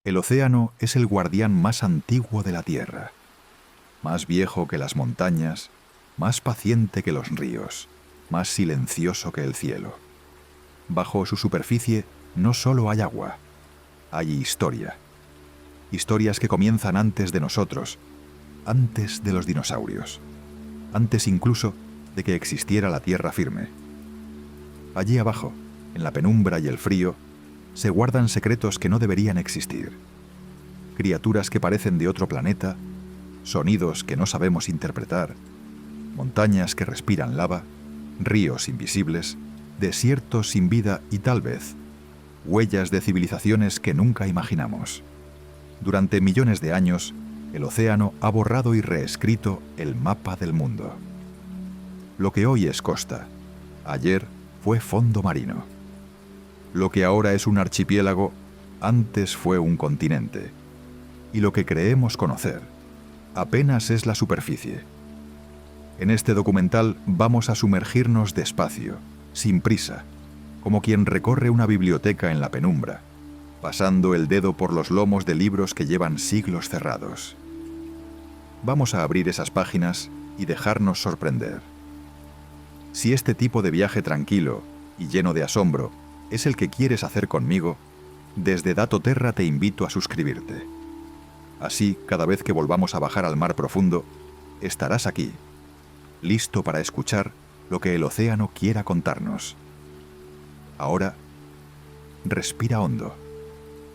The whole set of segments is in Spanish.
El océano es el guardián más antiguo de la Tierra, más viejo que las montañas, más paciente que los ríos, más silencioso que el cielo. Bajo su superficie no solo hay agua, hay historia. Historias que comienzan antes de nosotros, antes de los dinosaurios, antes incluso de que existiera la tierra firme. Allí abajo, en la penumbra y el frío, se guardan secretos que no deberían existir. Criaturas que parecen de otro planeta, sonidos que no sabemos interpretar, montañas que respiran lava, ríos invisibles, desiertos sin vida y tal vez huellas de civilizaciones que nunca imaginamos. Durante millones de años, el océano ha borrado y reescrito el mapa del mundo. Lo que hoy es costa, ayer fue fondo marino. Lo que ahora es un archipiélago, antes fue un continente. Y lo que creemos conocer, apenas es la superficie. En este documental vamos a sumergirnos despacio, sin prisa, como quien recorre una biblioteca en la penumbra, pasando el dedo por los lomos de libros que llevan siglos cerrados. Vamos a abrir esas páginas y dejarnos sorprender. Si este tipo de viaje tranquilo y lleno de asombro es el que quieres hacer conmigo, desde Dato Terra te invito a suscribirte. Así, cada vez que volvamos a bajar al mar profundo, estarás aquí, listo para escuchar lo que el océano quiera contarnos. Ahora, respira hondo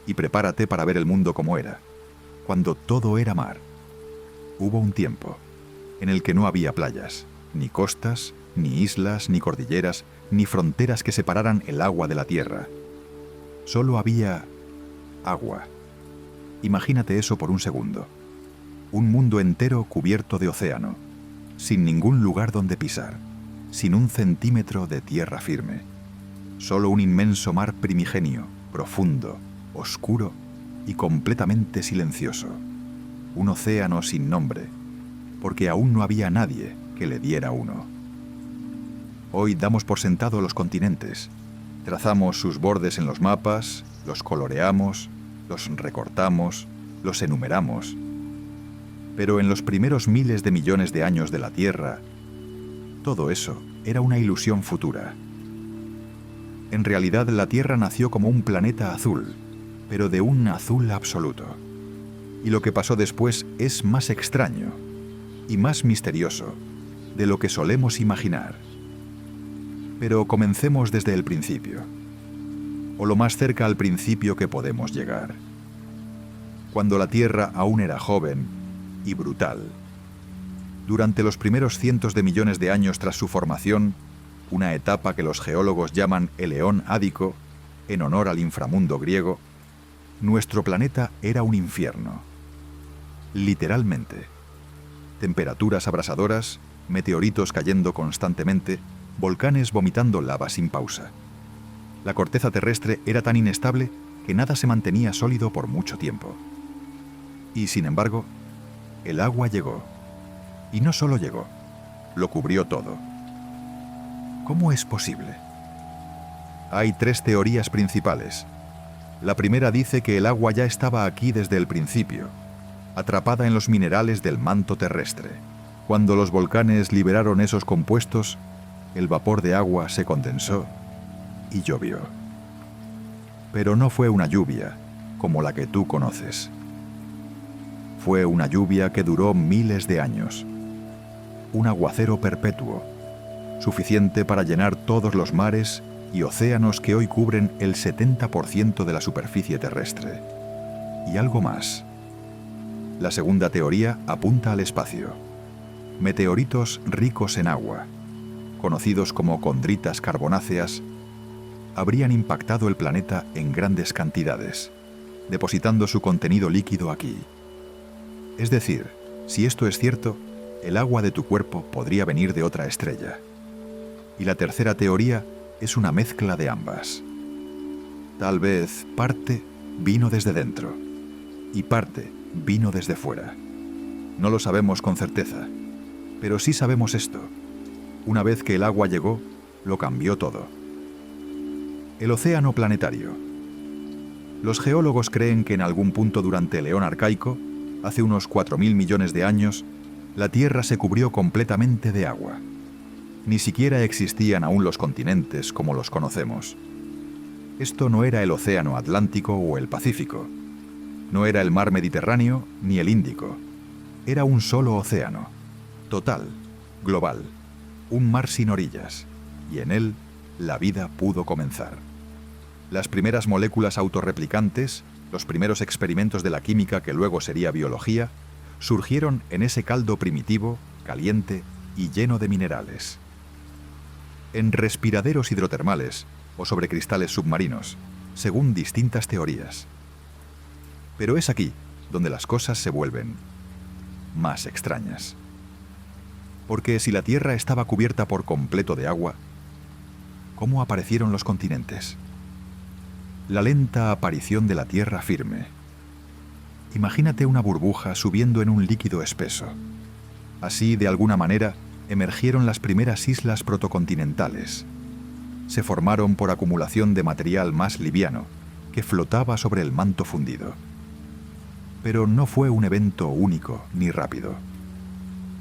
y prepárate para ver el mundo como era, cuando todo era mar. Hubo un tiempo en el que no había playas, ni costas, ni islas, ni cordilleras, ni fronteras que separaran el agua de la tierra. Solo había agua. Imagínate eso por un segundo. Un mundo entero cubierto de océano, sin ningún lugar donde pisar, sin un centímetro de tierra firme. Solo un inmenso mar primigenio, profundo, oscuro y completamente silencioso. Un océano sin nombre, porque aún no había nadie que le diera uno. Hoy damos por sentado los continentes, trazamos sus bordes en los mapas, los coloreamos, los recortamos, los enumeramos. Pero en los primeros miles de millones de años de la Tierra, todo eso era una ilusión futura. En realidad, la Tierra nació como un planeta azul, pero de un azul absoluto. Y lo que pasó después es más extraño y más misterioso de lo que solemos imaginar. Pero comencemos desde el principio, o lo más cerca al principio que podemos llegar. Cuando la Tierra aún era joven y brutal. Durante los primeros cientos de millones de años tras su formación, una etapa que los geólogos llaman el Eón Ádico, en honor al inframundo griego, nuestro planeta era un infierno. Literalmente. Temperaturas abrasadoras, meteoritos cayendo constantemente, volcanes vomitando lava sin pausa. La corteza terrestre era tan inestable que nada se mantenía sólido por mucho tiempo. Y sin embargo, el agua llegó. Y no solo llegó, lo cubrió todo. ¿Cómo es posible? Hay tres teorías principales. La primera dice que el agua ya estaba aquí desde el principio, atrapada en los minerales del manto terrestre. Cuando los volcanes liberaron esos compuestos, el vapor de agua se condensó y llovió. Pero no fue una lluvia como la que tú conoces. Fue una lluvia que duró miles de años. Un aguacero perpetuo, suficiente para llenar todos los mares y océanos que hoy cubren el 70% de la superficie terrestre. Y algo más. La segunda teoría apunta al espacio. Meteoritos ricos en agua, conocidos como condritas carbonáceas, habrían impactado el planeta en grandes cantidades, depositando su contenido líquido aquí. Es decir, si esto es cierto, el agua de tu cuerpo podría venir de otra estrella. Y la tercera teoría es una mezcla de ambas. Tal vez parte vino desde dentro y parte vino desde fuera. No lo sabemos con certeza, pero sí sabemos esto. Una vez que el agua llegó, lo cambió todo. El océano planetario. Los geólogos creen que en algún punto durante el Eón arcaico, hace unos 4.000 millones de años, la Tierra se cubrió completamente de agua. Ni siquiera existían aún los continentes como los conocemos. Esto no era el Océano Atlántico o el Pacífico. No era el mar Mediterráneo ni el Índico. Era un solo océano, total, global, un mar sin orillas, y en él la vida pudo comenzar. Las primeras moléculas autorreplicantes, los primeros experimentos de la química que luego sería biología, surgieron en ese caldo primitivo, caliente y lleno de minerales. En respiraderos hidrotermales o sobre cristales submarinos, según distintas teorías. Pero es aquí donde las cosas se vuelven más extrañas. Porque si la Tierra estaba cubierta por completo de agua, ¿cómo aparecieron los continentes? La lenta aparición de la tierra firme. Imagínate una burbuja subiendo en un líquido espeso. Así, de alguna manera, emergieron las primeras islas protocontinentales. Se formaron por acumulación de material más liviano, que flotaba sobre el manto fundido. Pero no fue un evento único ni rápido.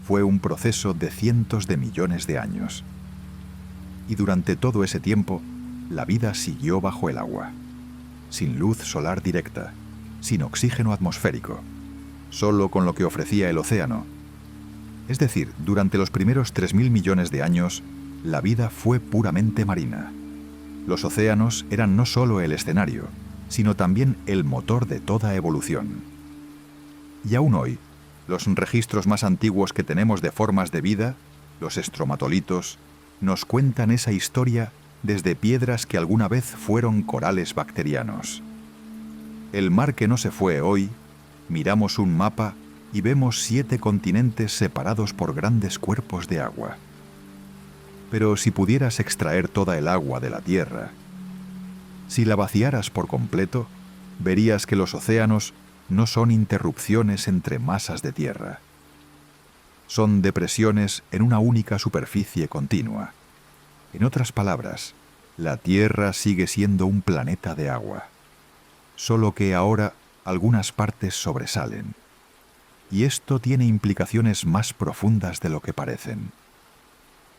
Fue un proceso de cientos de millones de años. Y durante todo ese tiempo, la vida siguió bajo el agua, sin luz solar directa, sin oxígeno atmosférico, solo con lo que ofrecía el océano. Es decir, durante los primeros 3.000 millones de años, la vida fue puramente marina. Los océanos eran no solo el escenario, sino también el motor de toda evolución. Y aún hoy, los registros más antiguos que tenemos de formas de vida, los estromatolitos, nos cuentan esa historia desde piedras que alguna vez fueron corales bacterianos. El mar que no se fue hoy, miramos un mapa y vemos 7 continentes separados por grandes cuerpos de agua. Pero si pudieras extraer toda el agua de la Tierra, si la vaciaras por completo, verías que los océanos no son interrupciones entre masas de tierra. Son depresiones en una única superficie continua. En otras palabras, la Tierra sigue siendo un planeta de agua, solo que ahora algunas partes sobresalen. Y esto tiene implicaciones más profundas de lo que parecen.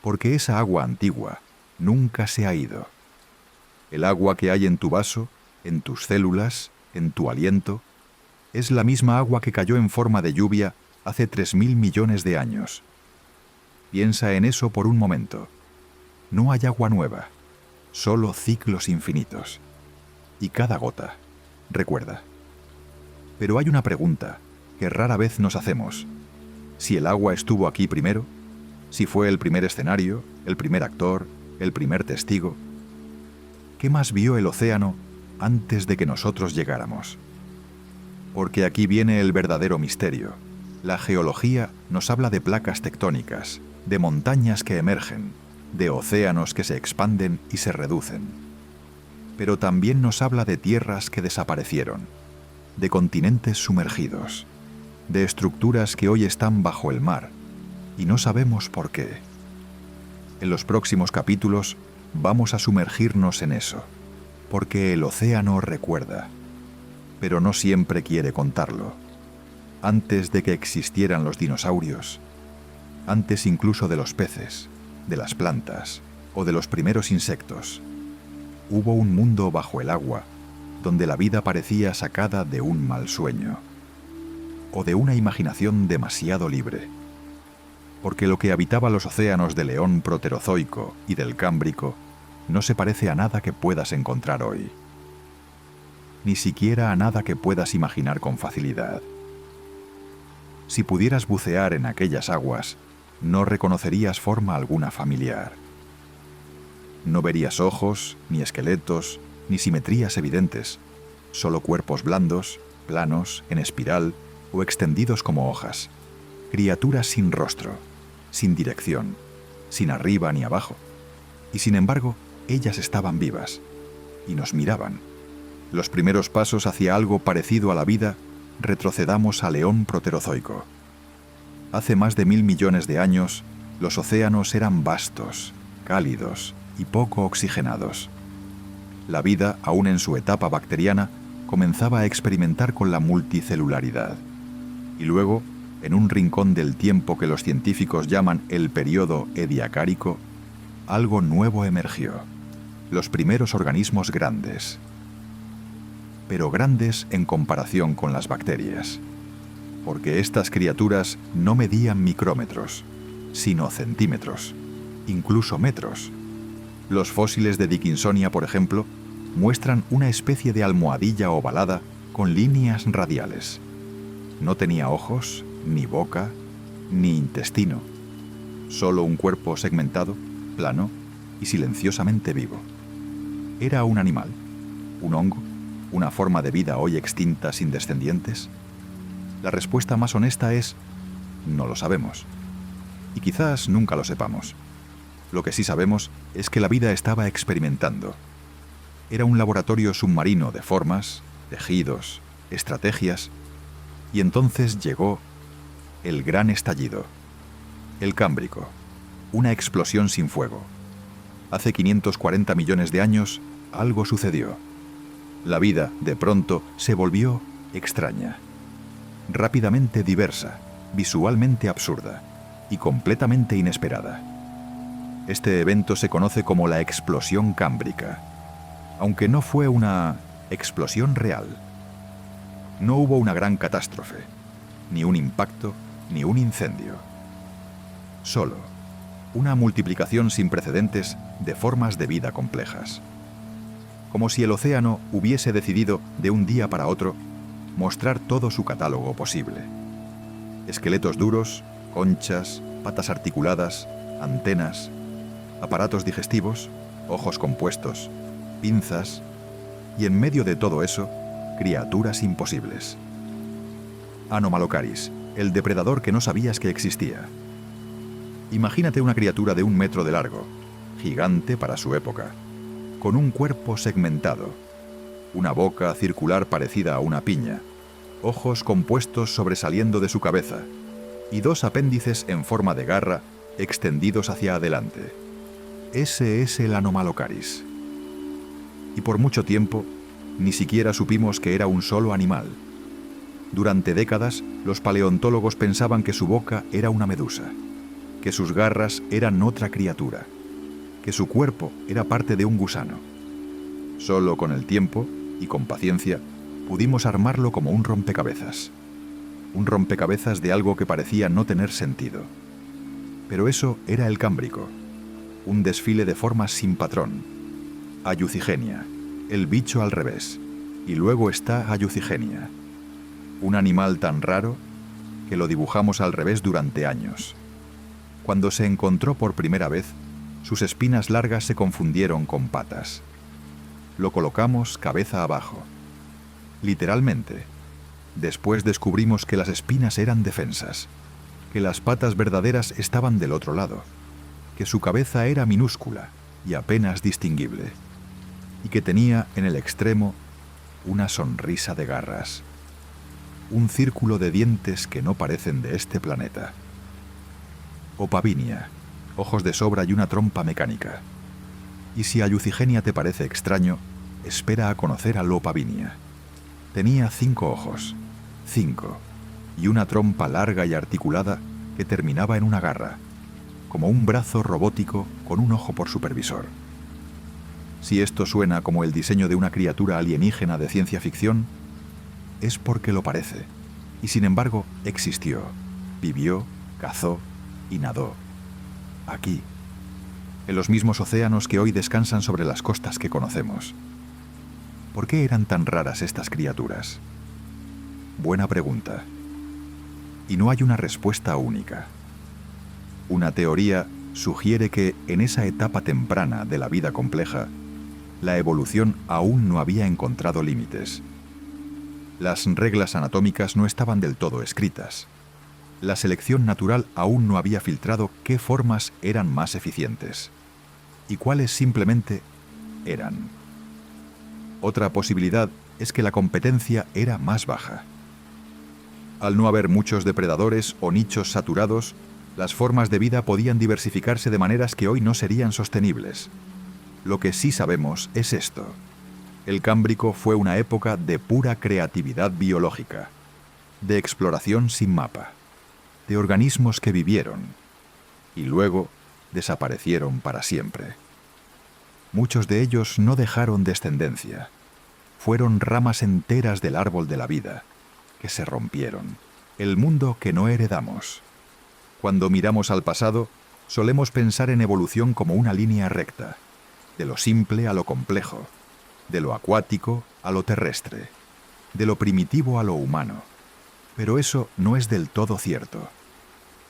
Porque esa agua antigua nunca se ha ido. El agua que hay en tu vaso, en tus células, en tu aliento, es la misma agua que cayó en forma de lluvia hace 3.000 millones de años. Piensa en eso por un momento. No hay agua nueva, solo ciclos infinitos. Y cada gota, recuerda. Pero hay una pregunta que rara vez nos hacemos. Si el agua estuvo aquí primero, si fue el primer escenario, el primer actor, el primer testigo, ¿qué más vio el océano antes de que nosotros llegáramos? Porque aquí viene el verdadero misterio. La geología nos habla de placas tectónicas, de montañas que emergen, de océanos que se expanden y se reducen. Pero también nos habla de tierras que desaparecieron, de continentes sumergidos, de estructuras que hoy están bajo el mar, y no sabemos por qué. En los próximos capítulos vamos a sumergirnos en eso, porque el océano recuerda, pero no siempre quiere contarlo. Antes de que existieran los dinosaurios, antes incluso de los peces, de las plantas o de los primeros insectos, hubo un mundo bajo el agua donde la vida parecía sacada de un mal sueño o de una imaginación demasiado libre. Porque lo que habitaba los océanos del Eón proterozoico y del Cámbrico no se parece a nada que puedas encontrar hoy. Ni siquiera a nada que puedas imaginar con facilidad. Si pudieras bucear en aquellas aguas, no reconocerías forma alguna familiar. No verías ojos, ni esqueletos, ni simetrías evidentes, solo cuerpos blandos, planos, en espiral o extendidos como hojas. Criaturas sin rostro, sin dirección, sin arriba ni abajo. Y sin embargo, ellas estaban vivas y nos miraban. Los primeros pasos hacia algo parecido a la vida, retrocedamos al Eón proterozoico. Hace más de 1.000 millones de años, los océanos eran vastos, cálidos y poco oxigenados. La vida, aún en su etapa bacteriana, comenzaba a experimentar con la multicelularidad. Y luego, en un rincón del tiempo que los científicos llaman el período ediacárico, algo nuevo emergió: los primeros organismos grandes. Pero grandes en comparación con las bacterias, porque estas criaturas no medían micrómetros, sino centímetros, incluso metros. Los fósiles de Dickinsonia, por ejemplo, muestran una especie de almohadilla ovalada con líneas radiales. No tenía ojos, ni boca, ni intestino, solo un cuerpo segmentado, plano y silenciosamente vivo. ¿Era un animal? ¿Un hongo? ¿Una forma de vida hoy extinta sin descendientes? La respuesta más honesta es: no lo sabemos. Y quizás nunca lo sepamos. Lo que sí sabemos es que la vida estaba experimentando. Era un laboratorio submarino de formas, tejidos, estrategias, y entonces llegó el gran estallido, el Cámbrico, una explosión sin fuego. Hace 540 millones de años algo sucedió. La vida, de pronto, se volvió extraña, rápidamente diversa, visualmente absurda y completamente inesperada. Este evento se conoce como la explosión cámbrica, aunque no fue una explosión real. No hubo una gran catástrofe, ni un impacto, ni un incendio. Solo una multiplicación sin precedentes de formas de vida complejas. Como si el océano hubiese decidido, de un día para otro, mostrar todo su catálogo posible. Esqueletos duros, conchas, patas articuladas, antenas, aparatos digestivos, ojos compuestos, pinzas, y en medio de todo eso, criaturas imposibles. Anomalocaris, el depredador que no sabías que existía. Imagínate una criatura de 1 metro de largo, gigante para su época, con un cuerpo segmentado, una boca circular parecida a una piña, ojos compuestos sobresaliendo de su cabeza y 2 apéndices en forma de garra extendidos hacia adelante. Ese es el Anomalocaris. Y por mucho tiempo, ni siquiera supimos que era un solo animal. Durante décadas, los paleontólogos pensaban que su boca era una medusa, que sus garras eran otra criatura, que su cuerpo era parte de un gusano. Solo con el tiempo, y con paciencia, pudimos armarlo como un rompecabezas. Un rompecabezas de algo que parecía no tener sentido. Pero eso era el Cámbrico, un desfile de formas sin patrón. Ayucigenia, el bicho al revés, y luego está Ayucigenia, un animal tan raro que lo dibujamos al revés durante años. Cuando se encontró por primera vez, sus espinas largas se confundieron con patas. Lo colocamos cabeza abajo. Literalmente. Después descubrimos que las espinas eran defensas, que las patas verdaderas estaban del otro lado, que su cabeza era minúscula y apenas distinguible, y que tenía en el extremo una sonrisa de garras, un círculo de dientes que no parecen de este planeta. Opavinia, ojos de sobra y una trompa mecánica. Y si Ayucigenia te parece extraño, espera a conocer a Lopavinia. Tenía 5 ojos, 5, y una trompa larga y articulada que terminaba en una garra, como un brazo robótico con un ojo por supervisor. Si esto suena como el diseño de una criatura alienígena de ciencia ficción, es porque lo parece, y sin embargo existió, vivió, cazó y nadó. Aquí, en los mismos océanos que hoy descansan sobre las costas que conocemos. ¿Por qué eran tan raras estas criaturas? Buena pregunta. Y no hay una respuesta única. Una teoría sugiere que en esa etapa temprana de la vida compleja, la evolución aún no había encontrado límites. Las reglas anatómicas no estaban del todo escritas. La selección natural aún no había filtrado qué formas eran más eficientes y cuáles simplemente eran. Otra posibilidad es que la competencia era más baja. Al no haber muchos depredadores o nichos saturados, las formas de vida podían diversificarse de maneras que hoy no serían sostenibles. Lo que sí sabemos es esto: El Cámbrico fue una época de pura creatividad biológica, de exploración sin mapa, de organismos que vivieron y luego desaparecieron para siempre. Muchos de ellos no dejaron descendencia. Fueron ramas enteras del árbol de la vida, que se rompieron. El mundo que no heredamos. Cuando miramos al pasado, solemos pensar en evolución como una línea recta, de lo simple a lo complejo, de lo acuático a lo terrestre, de lo primitivo a lo humano. Pero eso no es del todo cierto.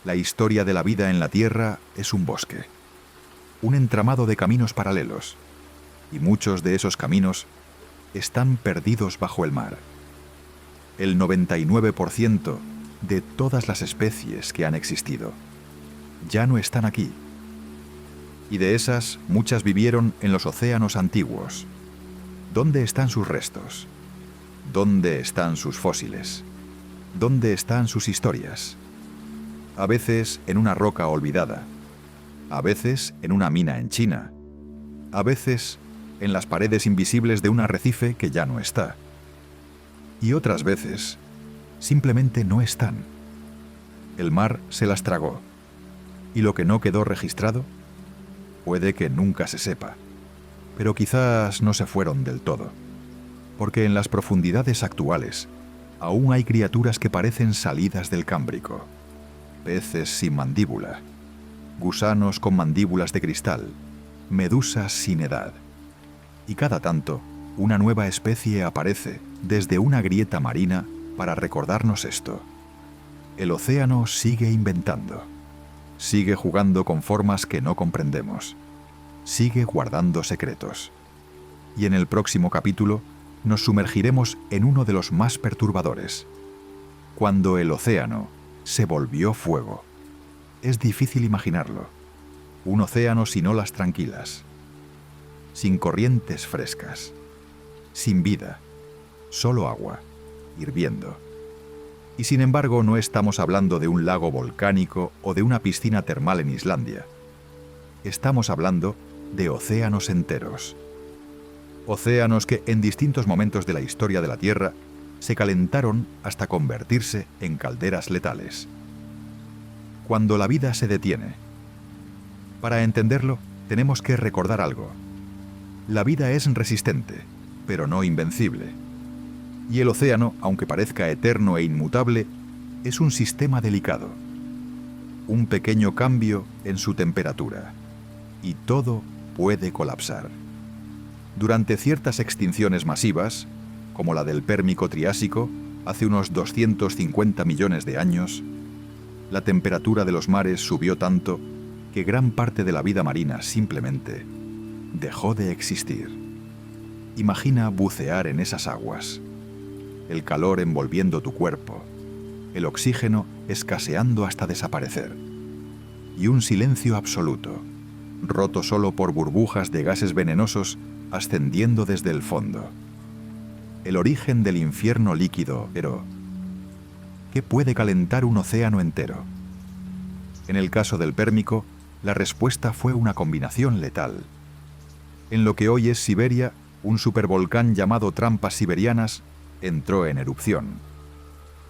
La historia de la vida en la Tierra es un bosque, un entramado de caminos paralelos, y muchos de esos caminos están perdidos bajo el mar. El 99% de todas las especies que han existido ya no están aquí. Y de esas, muchas vivieron en los océanos antiguos. ¿Dónde están sus restos? ¿Dónde están sus fósiles? ¿Dónde están sus historias? A veces en una roca olvidada, a veces en una mina en China, a veces en las paredes invisibles de un arrecife que ya no está. Y otras veces simplemente no están. El mar se las tragó, y lo que no quedó registrado puede que nunca se sepa, pero quizás no se fueron del todo, porque en las profundidades actuales aún hay criaturas que parecen salidas del Cámbrico, peces sin mandíbula, gusanos con mandíbulas de cristal, medusas sin edad. Y cada tanto, una nueva especie aparece desde una grieta marina para recordarnos esto. El océano sigue inventando, sigue jugando con formas que no comprendemos, sigue guardando secretos. Y en el próximo capítulo nos sumergiremos en uno de los más perturbadores, cuando el océano se volvió fuego. Es difícil imaginarlo. Un océano sin olas tranquilas, sin corrientes frescas, sin vida, solo agua, hirviendo. Y sin embargo no estamos hablando de un lago volcánico o de una piscina termal en Islandia. Estamos hablando de océanos enteros. Océanos que en distintos momentos de la historia de la Tierra se calentaron hasta convertirse en calderas letales. Cuando la vida se detiene. Para entenderlo, tenemos que recordar algo. La vida es resistente, pero no invencible. Y el océano, aunque parezca eterno e inmutable, es un sistema delicado. Un pequeño cambio en su temperatura, y todo puede colapsar. Durante ciertas extinciones masivas, como la del Pérmico-Triásico, hace unos 250 millones de años, la temperatura de los mares subió tanto que gran parte de la vida marina simplemente dejó de existir. Imagina bucear en esas aguas, el calor envolviendo tu cuerpo, el oxígeno escaseando hasta desaparecer, y un silencio absoluto, roto solo por burbujas de gases venenosos ascendiendo desde el fondo. El origen del infierno líquido, pero ¿qué puede calentar un océano entero? En el caso del Pérmico, la respuesta fue una combinación letal. En lo que hoy es Siberia, un supervolcán llamado Trampas Siberianas entró en erupción.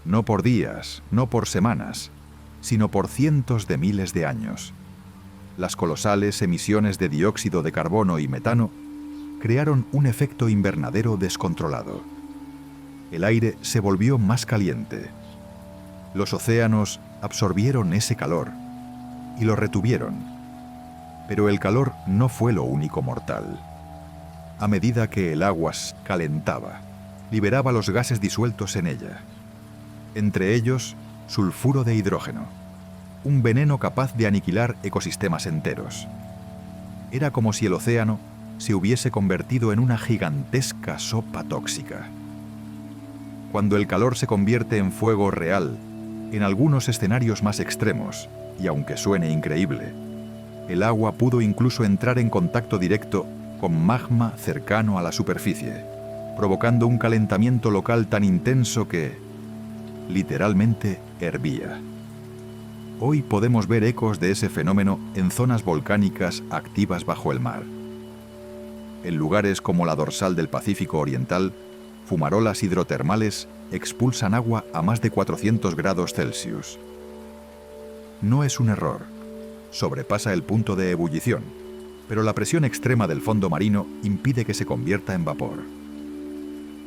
No por días, no por semanas, sino por cientos de miles de años. Las colosales emisiones de dióxido de carbono y metano crearon un efecto invernadero descontrolado. El aire se volvió más caliente. Los océanos absorbieron ese calor y lo retuvieron. Pero el calor no fue lo único mortal. A medida que el agua calentaba, liberaba los gases disueltos en ella. Entre ellos, sulfuro de hidrógeno, un veneno capaz de aniquilar ecosistemas enteros. Era como si el océano se hubiese convertido en una gigantesca sopa tóxica. Cuando el calor se convierte en fuego real, en algunos escenarios más extremos, y aunque suene increíble, el agua pudo incluso entrar en contacto directo con magma cercano a la superficie, provocando un calentamiento local tan intenso que, literalmente, hervía. Hoy podemos ver ecos de ese fenómeno en zonas volcánicas activas bajo el mar. En lugares como la dorsal del Pacífico Oriental, fumarolas hidrotermales expulsan agua a más de 400 grados Celsius. No es un error. Sobrepasa el punto de ebullición, pero la presión extrema del fondo marino impide que se convierta en vapor.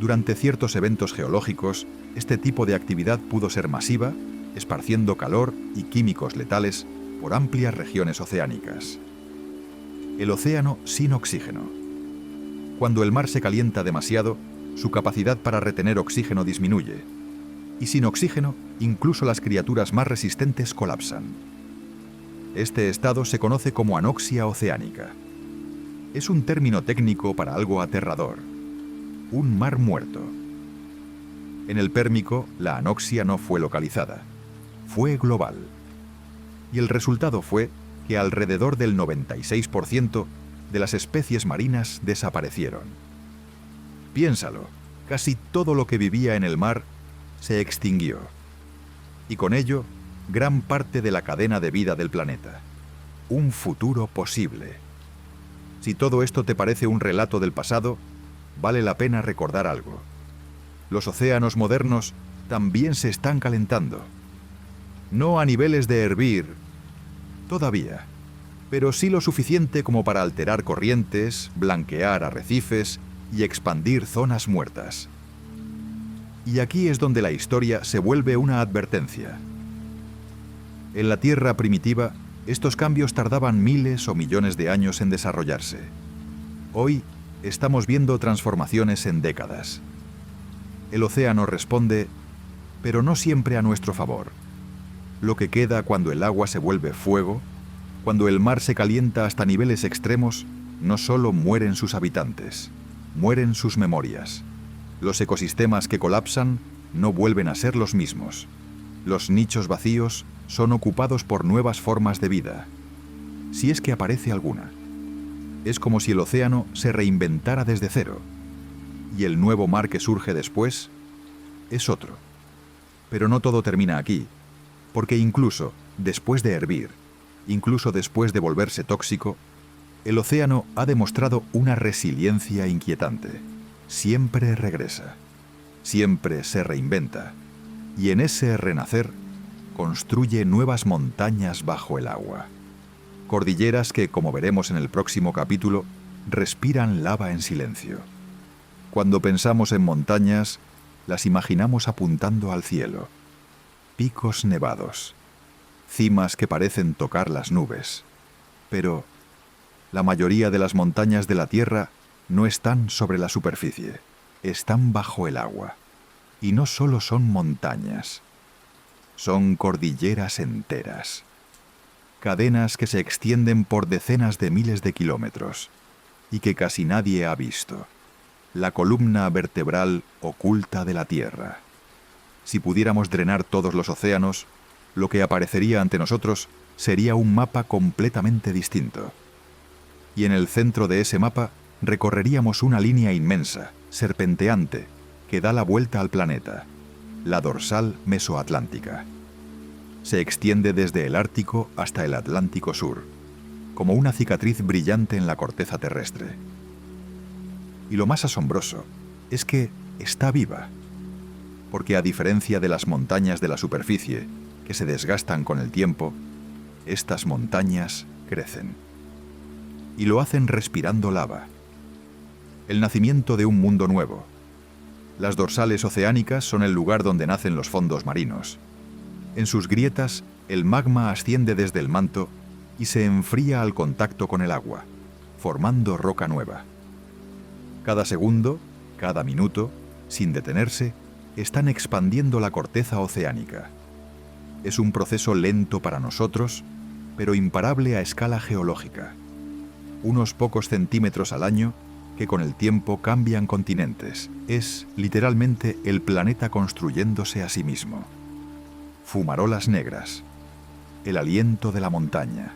Durante ciertos eventos geológicos, este tipo de actividad pudo ser masiva, esparciendo calor y químicos letales por amplias regiones oceánicas. El océano sin oxígeno. Cuando el mar se calienta demasiado, su capacidad para retener oxígeno disminuye. Y sin oxígeno, incluso las criaturas más resistentes colapsan. Este estado se conoce como anoxia oceánica. Es un término técnico para algo aterrador: un mar muerto. En el Pérmico, la anoxia no fue localizada, fue global. Y el resultado fue que alrededor del 96% de las especies marinas desaparecieron. Piénsalo, casi todo lo que vivía en el mar se extinguió. Y con ello, gran parte de la cadena de vida del planeta. Un futuro posible. Si todo esto te parece un relato del pasado, vale la pena recordar algo. Los océanos modernos también se están calentando. No a niveles de hervir, todavía, pero sí lo suficiente como para alterar corrientes, blanquear arrecifes y expandir zonas muertas. Y aquí es donde la historia se vuelve una advertencia. En la Tierra primitiva, estos cambios tardaban miles o millones de años en desarrollarse. Hoy estamos viendo transformaciones en décadas. El océano responde, pero no siempre a nuestro favor. Lo que queda cuando el agua se vuelve fuego, cuando el mar se calienta hasta niveles extremos, no solo mueren sus habitantes, mueren sus memorias. Los ecosistemas que colapsan no vuelven a ser los mismos. Los nichos vacíos son ocupados por nuevas formas de vida, si es que aparece alguna. Es como si el océano se reinventara desde cero, y el nuevo mar que surge después es otro. Pero no todo termina aquí, porque incluso después de hervir, incluso después de volverse tóxico, el océano ha demostrado una resiliencia inquietante. Siempre regresa, siempre se reinventa, y en ese renacer construye nuevas montañas bajo el agua. Cordilleras que, como veremos en el próximo capítulo, respiran lava en silencio. Cuando pensamos en montañas, las imaginamos apuntando al cielo. Picos nevados, cimas que parecen tocar las nubes. Pero la mayoría de las montañas de la Tierra no están sobre la superficie, están bajo el agua. Y no solo son montañas, son cordilleras enteras. Cadenas que se extienden por decenas de miles de kilómetros y que casi nadie ha visto. La columna vertebral oculta de la Tierra. Si pudiéramos drenar todos los océanos, lo que aparecería ante nosotros sería un mapa completamente distinto. Y en el centro de ese mapa recorreríamos una línea inmensa, serpenteante, que da la vuelta al planeta, la dorsal mesoatlántica. Se extiende desde el Ártico hasta el Atlántico Sur, como una cicatriz brillante en la corteza terrestre. Y lo más asombroso es que está viva, porque a diferencia de las montañas de la superficie, que se desgastan con el tiempo, estas montañas crecen. Y lo hacen respirando lava. El nacimiento de un mundo nuevo. Las dorsales oceánicas son el lugar donde nacen los fondos marinos. En sus grietas, el magma asciende desde el manto y se enfría al contacto con el agua, formando roca nueva. Cada segundo, cada minuto, sin detenerse, están expandiendo la corteza oceánica. Es un proceso lento para nosotros, pero imparable a escala geológica. Unos pocos centímetros al año que con el tiempo cambian continentes. Es, literalmente, el planeta construyéndose a sí mismo. Fumarolas negras. El aliento de la montaña.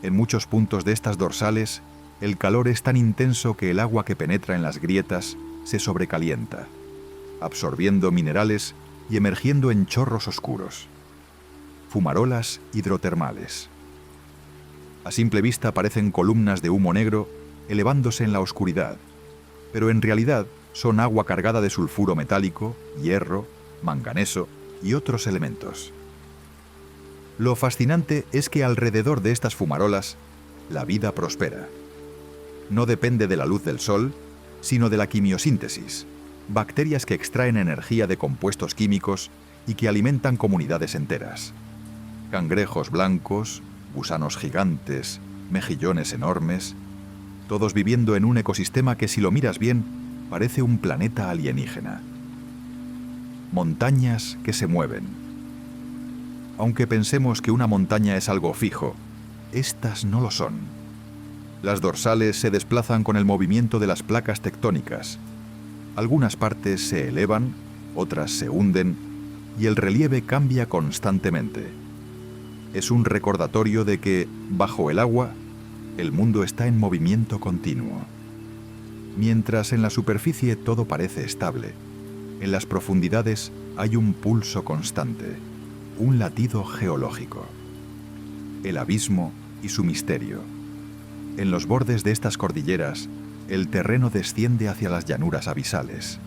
En muchos puntos de estas dorsales, el calor es tan intenso que el agua que penetra en las grietas se sobrecalienta, absorbiendo minerales y emergiendo en chorros oscuros. Fumarolas hidrotermales. A simple vista parecen columnas de humo negro elevándose en la oscuridad, pero en realidad son agua cargada de sulfuro metálico, hierro, manganeso y otros elementos. Lo fascinante es que alrededor de estas fumarolas, la vida prospera. No depende de la luz del sol, sino de la quimiosíntesis, bacterias que extraen energía de compuestos químicos y que alimentan comunidades enteras. Cangrejos blancos, gusanos gigantes, mejillones enormes, todos viviendo en un ecosistema que, si lo miras bien, parece un planeta alienígena. Montañas que se mueven. Aunque pensemos que una montaña es algo fijo, estas no lo son. Las dorsales se desplazan con el movimiento de las placas tectónicas. Algunas partes se elevan, otras se hunden, y el relieve cambia constantemente. Es un recordatorio de que, bajo el agua, el mundo está en movimiento continuo. Mientras en la superficie todo parece estable, en las profundidades hay un pulso constante, un latido geológico. El abismo y su misterio. En los bordes de estas cordilleras, el terreno desciende hacia las llanuras abisales,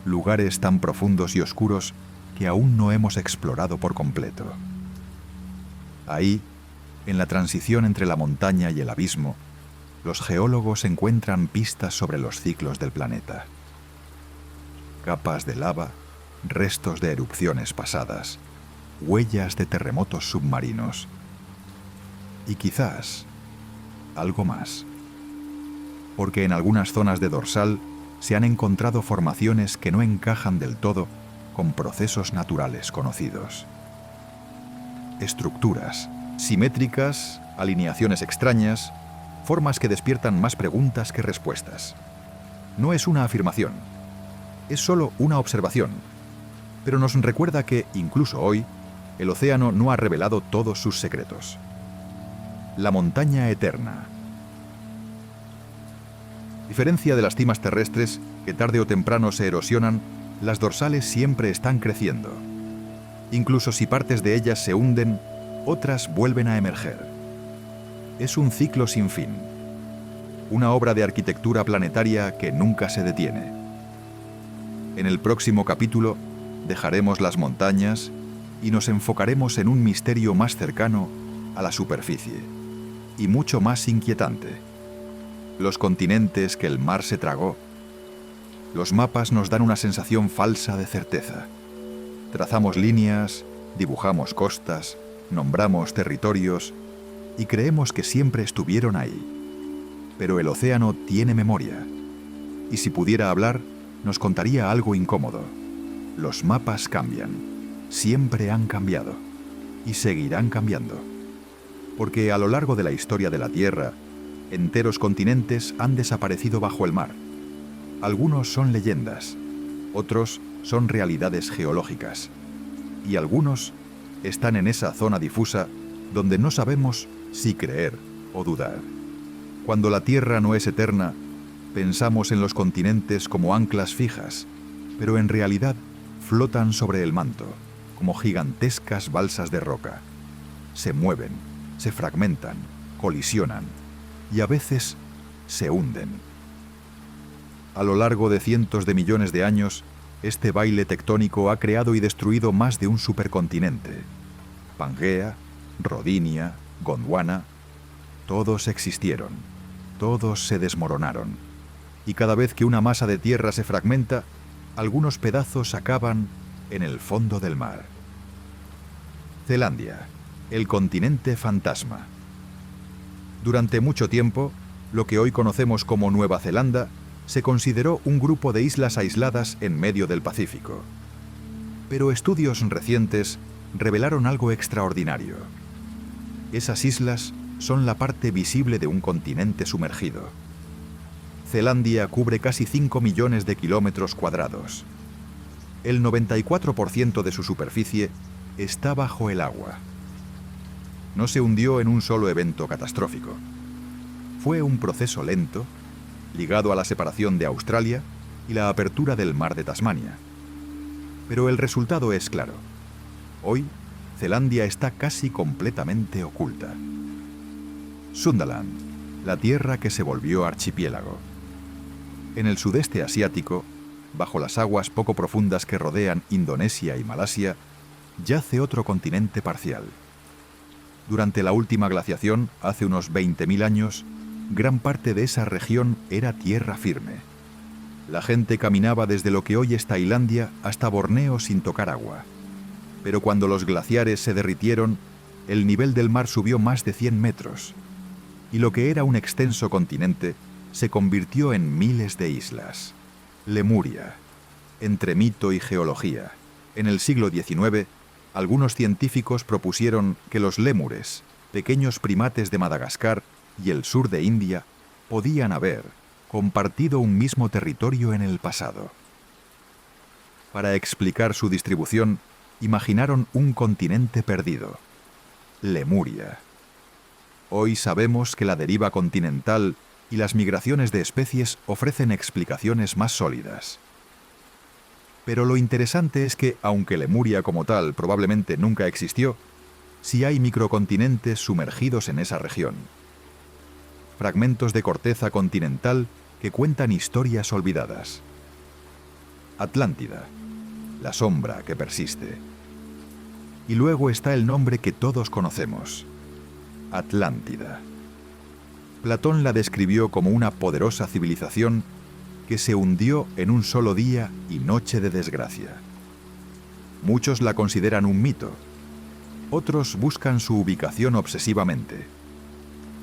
lugares tan profundos y oscuros que aún no hemos explorado por completo. Ahí, en la transición entre la montaña y el abismo, los geólogos encuentran pistas sobre los ciclos del planeta. Capas de lava, restos de erupciones pasadas, huellas de terremotos submarinos y quizás algo más. Porque en algunas zonas de dorsal se han encontrado formaciones que no encajan del todo con procesos naturales conocidos. Estructuras simétricas, alineaciones extrañas, formas que despiertan más preguntas que respuestas. No es una afirmación, es solo una observación, pero nos recuerda que, incluso hoy, el océano no ha revelado todos sus secretos. La montaña eterna. A diferencia de las cimas terrestres, que tarde o temprano se erosionan, las dorsales siempre están creciendo. Incluso si partes de ellas se hunden, otras vuelven a emerger. Es un ciclo sin fin, una obra de arquitectura planetaria que nunca se detiene. En el próximo capítulo dejaremos las montañas y nos enfocaremos en un misterio más cercano a la superficie y mucho más inquietante: los continentes que el mar se tragó. Los mapas nos dan una sensación falsa de certeza. Trazamos líneas, dibujamos costas, nombramos territorios y creemos que siempre estuvieron ahí. Pero el océano tiene memoria, y si pudiera hablar, nos contaría algo incómodo. Los mapas cambian, siempre han cambiado, y seguirán cambiando. Porque a lo largo de la historia de la Tierra, enteros continentes han desaparecido bajo el mar. Algunos son leyendas, otros son realidades geológicas, y algunos están en esa zona difusa donde no sabemos si creer o dudar. Cuando la Tierra no es eterna, pensamos en los continentes como anclas fijas, pero en realidad flotan sobre el manto, como gigantescas balsas de roca. Se mueven, se fragmentan, colisionan y a veces se hunden. A lo largo de cientos de millones de años, este baile tectónico ha creado y destruido más de un supercontinente. Pangea, Rodinia, Gondwana, todos existieron, todos se desmoronaron. Y cada vez que una masa de tierra se fragmenta, algunos pedazos acaban en el fondo del mar. Zelandia, el continente fantasma. Durante mucho tiempo, lo que hoy conocemos como Nueva Zelanda se consideró un grupo de islas aisladas en medio del Pacífico. Pero estudios recientes revelaron algo extraordinario. Esas islas son la parte visible de un continente sumergido. Zelandia cubre casi 5 millones de kilómetros cuadrados. El 94% de su superficie está bajo el agua. No se hundió en un solo evento catastrófico. Fue un proceso lento, ligado a la separación de Australia y la apertura del mar de Tasmania. Pero el resultado es claro. Hoy, Zelandia está casi completamente oculta. Sundaland, la tierra que se volvió archipiélago. En el sudeste asiático, bajo las aguas poco profundas que rodean Indonesia y Malasia, yace otro continente parcial. Durante la última glaciación, hace unos 20.000 años, gran parte de esa región era tierra firme. La gente caminaba desde lo que hoy es Tailandia hasta Borneo sin tocar agua. Pero cuando los glaciares se derritieron, el nivel del mar subió más de 100 metros, y lo que era un extenso continente se convirtió en miles de islas. Lemuria. Entre mito y geología, en el siglo XIX, algunos científicos propusieron que los lémures, pequeños primates de Madagascar y el sur de India, podían haber compartido un mismo territorio en el pasado. Para explicar su distribución, imaginaron un continente perdido, Lemuria. Hoy sabemos que la deriva continental y las migraciones de especies ofrecen explicaciones más sólidas. Pero lo interesante es que, aunque Lemuria como tal probablemente nunca existió, sí hay microcontinentes sumergidos en esa región. Fragmentos de corteza continental que cuentan historias olvidadas. Atlántida, la sombra que persiste. Y luego está el nombre que todos conocemos, Atlántida. Platón la describió como una poderosa civilización que se hundió en un solo día y noche de desgracia. Muchos la consideran un mito, otros buscan su ubicación obsesivamente.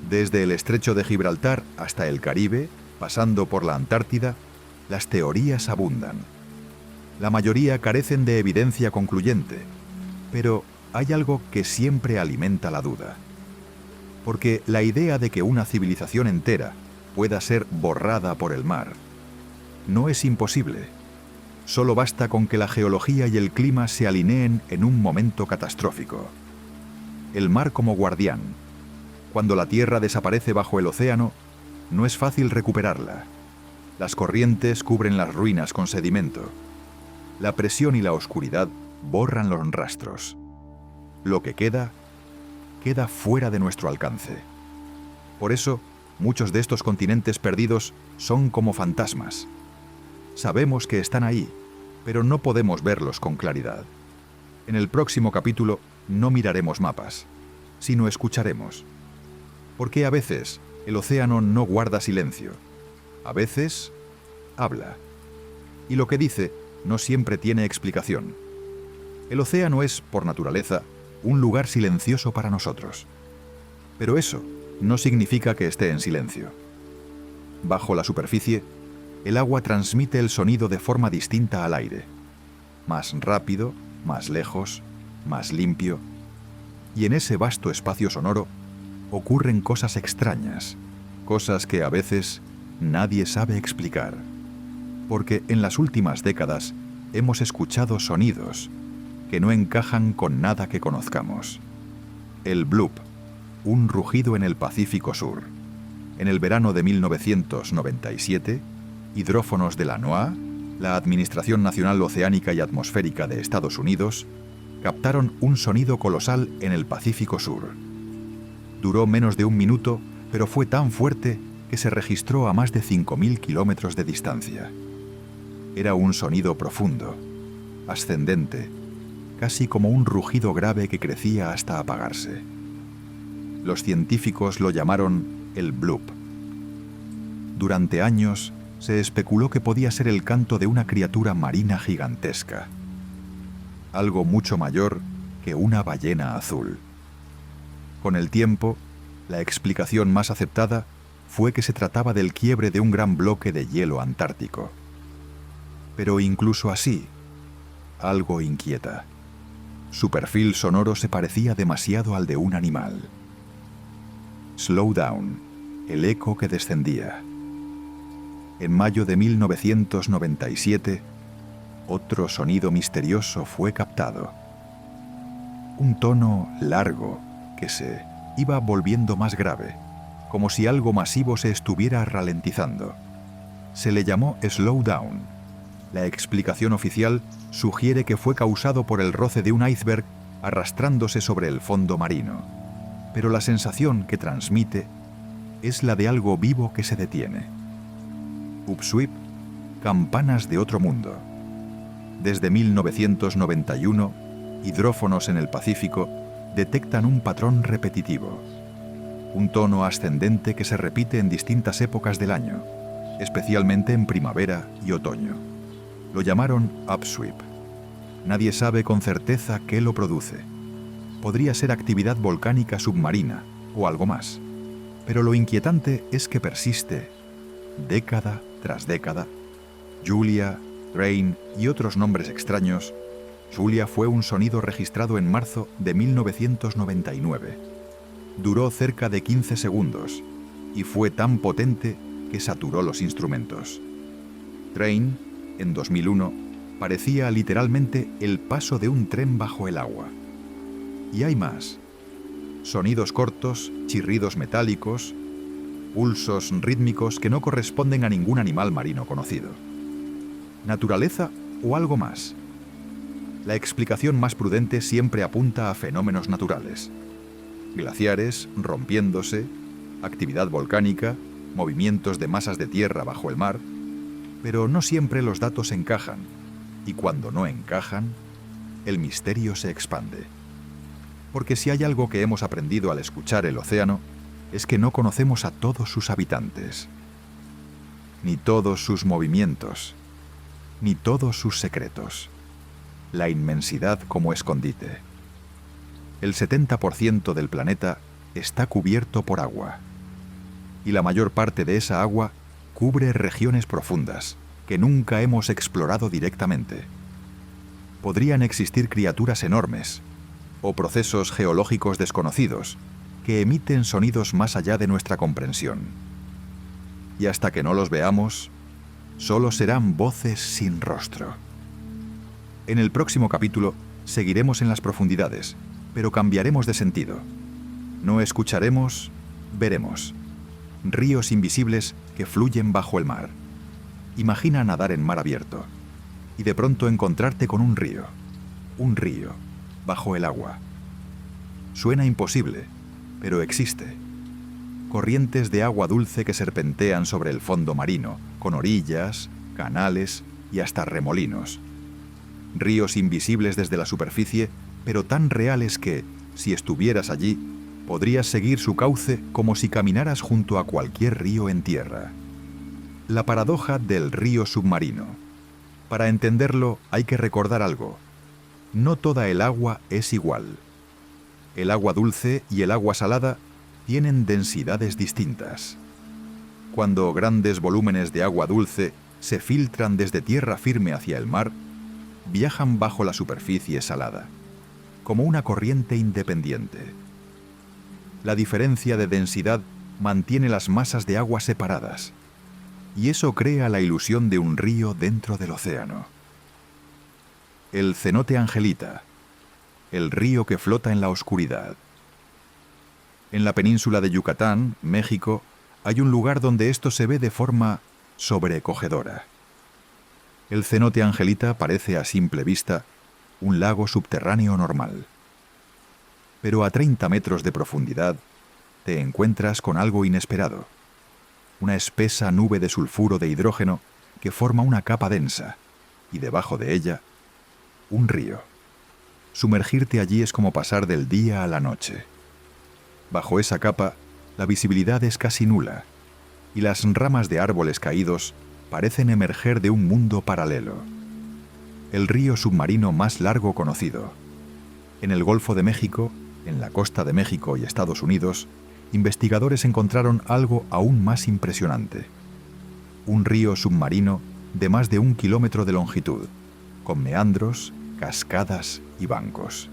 Desde el estrecho de Gibraltar hasta el Caribe, pasando por la Antártida, las teorías abundan. La mayoría carecen de evidencia concluyente, pero hay algo que siempre alimenta la duda. Porque la idea de que una civilización entera pueda ser borrada por el mar no es imposible. Solo basta con que la geología y el clima se alineen en un momento catastrófico. El mar como guardián. Cuando la tierra desaparece bajo el océano, no es fácil recuperarla. Las corrientes cubren las ruinas con sedimento. La presión y la oscuridad borran los rastros. Lo que queda fuera de nuestro alcance. Por eso, muchos de estos continentes perdidos son como fantasmas. Sabemos que están ahí, pero no podemos verlos con claridad. En el próximo capítulo no miraremos mapas, sino escucharemos. Porque a veces el océano no guarda silencio. A veces habla. Y lo que dice no siempre tiene explicación. El océano es, por naturaleza, un lugar silencioso para nosotros. Pero eso no significa que esté en silencio. Bajo la superficie, el agua transmite el sonido de forma distinta al aire. Más rápido, más lejos, más limpio. Y en ese vasto espacio sonoro ocurren cosas extrañas, cosas que a veces nadie sabe explicar. Porque en las últimas décadas hemos escuchado sonidos que no encajan con nada que conozcamos. El bloop, un rugido en el Pacífico Sur. En el verano de 1997, hidrófonos de la NOAA, la Administración Nacional Oceánica y Atmosférica de Estados Unidos, captaron un sonido colosal en el Pacífico Sur. Duró menos de un minuto, pero fue tan fuerte que se registró a más de 5.000 kilómetros de distancia. Era un sonido profundo, ascendente, casi como un rugido grave que crecía hasta apagarse. Los científicos lo llamaron el bloop. Durante años se especuló que podía ser el canto de una criatura marina gigantesca, algo mucho mayor que una ballena azul. Con el tiempo, la explicación más aceptada fue que se trataba del quiebre de un gran bloque de hielo antártico. Pero incluso así, algo inquieta. Su perfil sonoro se parecía demasiado al de un animal. Slow Down, el eco que descendía. En mayo de 1997, otro sonido misterioso fue captado. Un tono largo que se iba volviendo más grave, como si algo masivo se estuviera ralentizando. Se le llamó Slow Down. La explicación oficial sugiere que fue causado por el roce de un iceberg arrastrándose sobre el fondo marino. Pero la sensación que transmite es la de algo vivo que se detiene. Upsweep, campanas de otro mundo. Desde 1991, hidrófonos en el Pacífico detectan un patrón repetitivo. Un tono ascendente que se repite en distintas épocas del año, especialmente en primavera y otoño. Lo llamaron upsweep. Nadie sabe con certeza qué lo produce. Podría ser actividad volcánica submarina o algo más. Pero lo inquietante es que persiste, década tras década. Julia, Rain y otros nombres extraños. Julia fue un sonido registrado en marzo de 1999. Duró cerca de 15 segundos y fue tan potente que saturó los instrumentos. Train, en 2001, parecía literalmente el paso de un tren bajo el agua. Y hay más. Sonidos cortos, chirridos metálicos, pulsos rítmicos que no corresponden a ningún animal marino conocido. ¿Naturaleza o algo más? La explicación más prudente siempre apunta a fenómenos naturales. Glaciares rompiéndose, actividad volcánica, movimientos de masas de tierra bajo el mar, pero no siempre los datos encajan, y cuando no encajan, el misterio se expande. Porque si hay algo que hemos aprendido al escuchar el océano, es que no conocemos a todos sus habitantes, ni todos sus movimientos, ni todos sus secretos. La inmensidad como escondite. El 70% del planeta está cubierto por agua, y la mayor parte de esa agua cubre regiones profundas que nunca hemos explorado directamente. Podrían existir criaturas enormes o procesos geológicos desconocidos que emiten sonidos más allá de nuestra comprensión. Y hasta que no los veamos, solo serán voces sin rostro. En el próximo capítulo seguiremos en las profundidades, pero cambiaremos de sentido. No escucharemos, veremos. Ríos invisibles que fluyen bajo el mar. Imagina nadar en mar abierto y de pronto encontrarte con un río, bajo el agua. Suena imposible, pero existe. Corrientes de agua dulce que serpentean sobre el fondo marino, con orillas, canales y hasta remolinos. Ríos invisibles desde la superficie, pero tan reales que, si estuvieras allí, podrías seguir su cauce como si caminaras junto a cualquier río en tierra. La paradoja del río submarino. Para entenderlo hay que recordar algo. No toda el agua es igual. El agua dulce y el agua salada tienen densidades distintas. Cuando grandes volúmenes de agua dulce se filtran desde tierra firme hacia el mar, viajan bajo la superficie salada, como una corriente independiente. La diferencia de densidad mantiene las masas de agua separadas, y eso crea la ilusión de un río dentro del océano. El cenote angelita, el río que flota en la oscuridad. En la península de Yucatán, México, hay un lugar donde esto se ve de forma sobrecogedora. El cenote angelita parece a simple vista un lago subterráneo normal. Pero a 30 metros de profundidad te encuentras con algo inesperado. Una espesa nube de sulfuro de hidrógeno que forma una capa densa, y debajo de ella, un río. Sumergirte allí es como pasar del día a la noche. Bajo esa capa, la visibilidad es casi nula, y las ramas de árboles caídos parecen emerger de un mundo paralelo. El río submarino más largo conocido. En el Golfo de México, en la costa de México y Estados Unidos, investigadores encontraron algo aún más impresionante. Un río submarino de más de 1 kilómetro de longitud, con meandros, cascadas y bancos.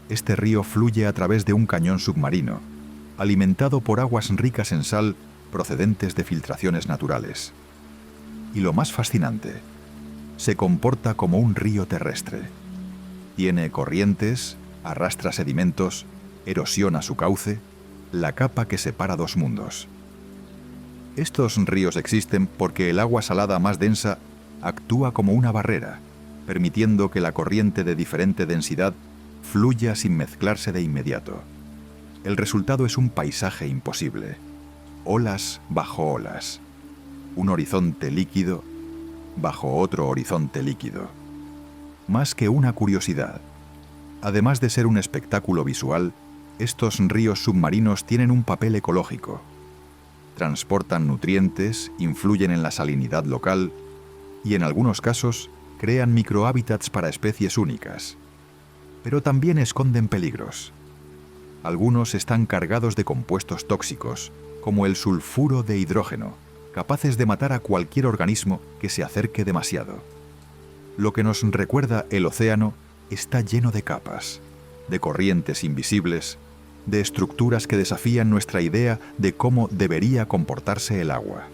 Este río fluye a través de un cañón submarino, alimentado por aguas ricas en sal procedentes de filtraciones naturales. Y lo más fascinante, se comporta como un río terrestre. Tiene corrientes, arrastra sedimentos, erosiona su cauce, la capa que separa dos mundos. Estos ríos existen porque el agua salada más densa actúa como una barrera, permitiendo que la corriente de diferente densidad fluya sin mezclarse de inmediato. El resultado es un paisaje imposible. olas bajo olas, un horizonte líquido bajo otro horizonte líquido. Más que una curiosidad, además de ser un espectáculo visual, estos ríos submarinos tienen un papel ecológico. Transportan nutrientes, influyen en la salinidad local y en algunos casos crean microhábitats para especies únicas. Pero también esconden peligros. Algunos están cargados de compuestos tóxicos, como el sulfuro de hidrógeno, capaces de matar a cualquier organismo que se acerque demasiado. Lo que nos recuerda el océano está lleno de capas, de corrientes invisibles, de estructuras que desafían nuestra idea de cómo debería comportarse el agua.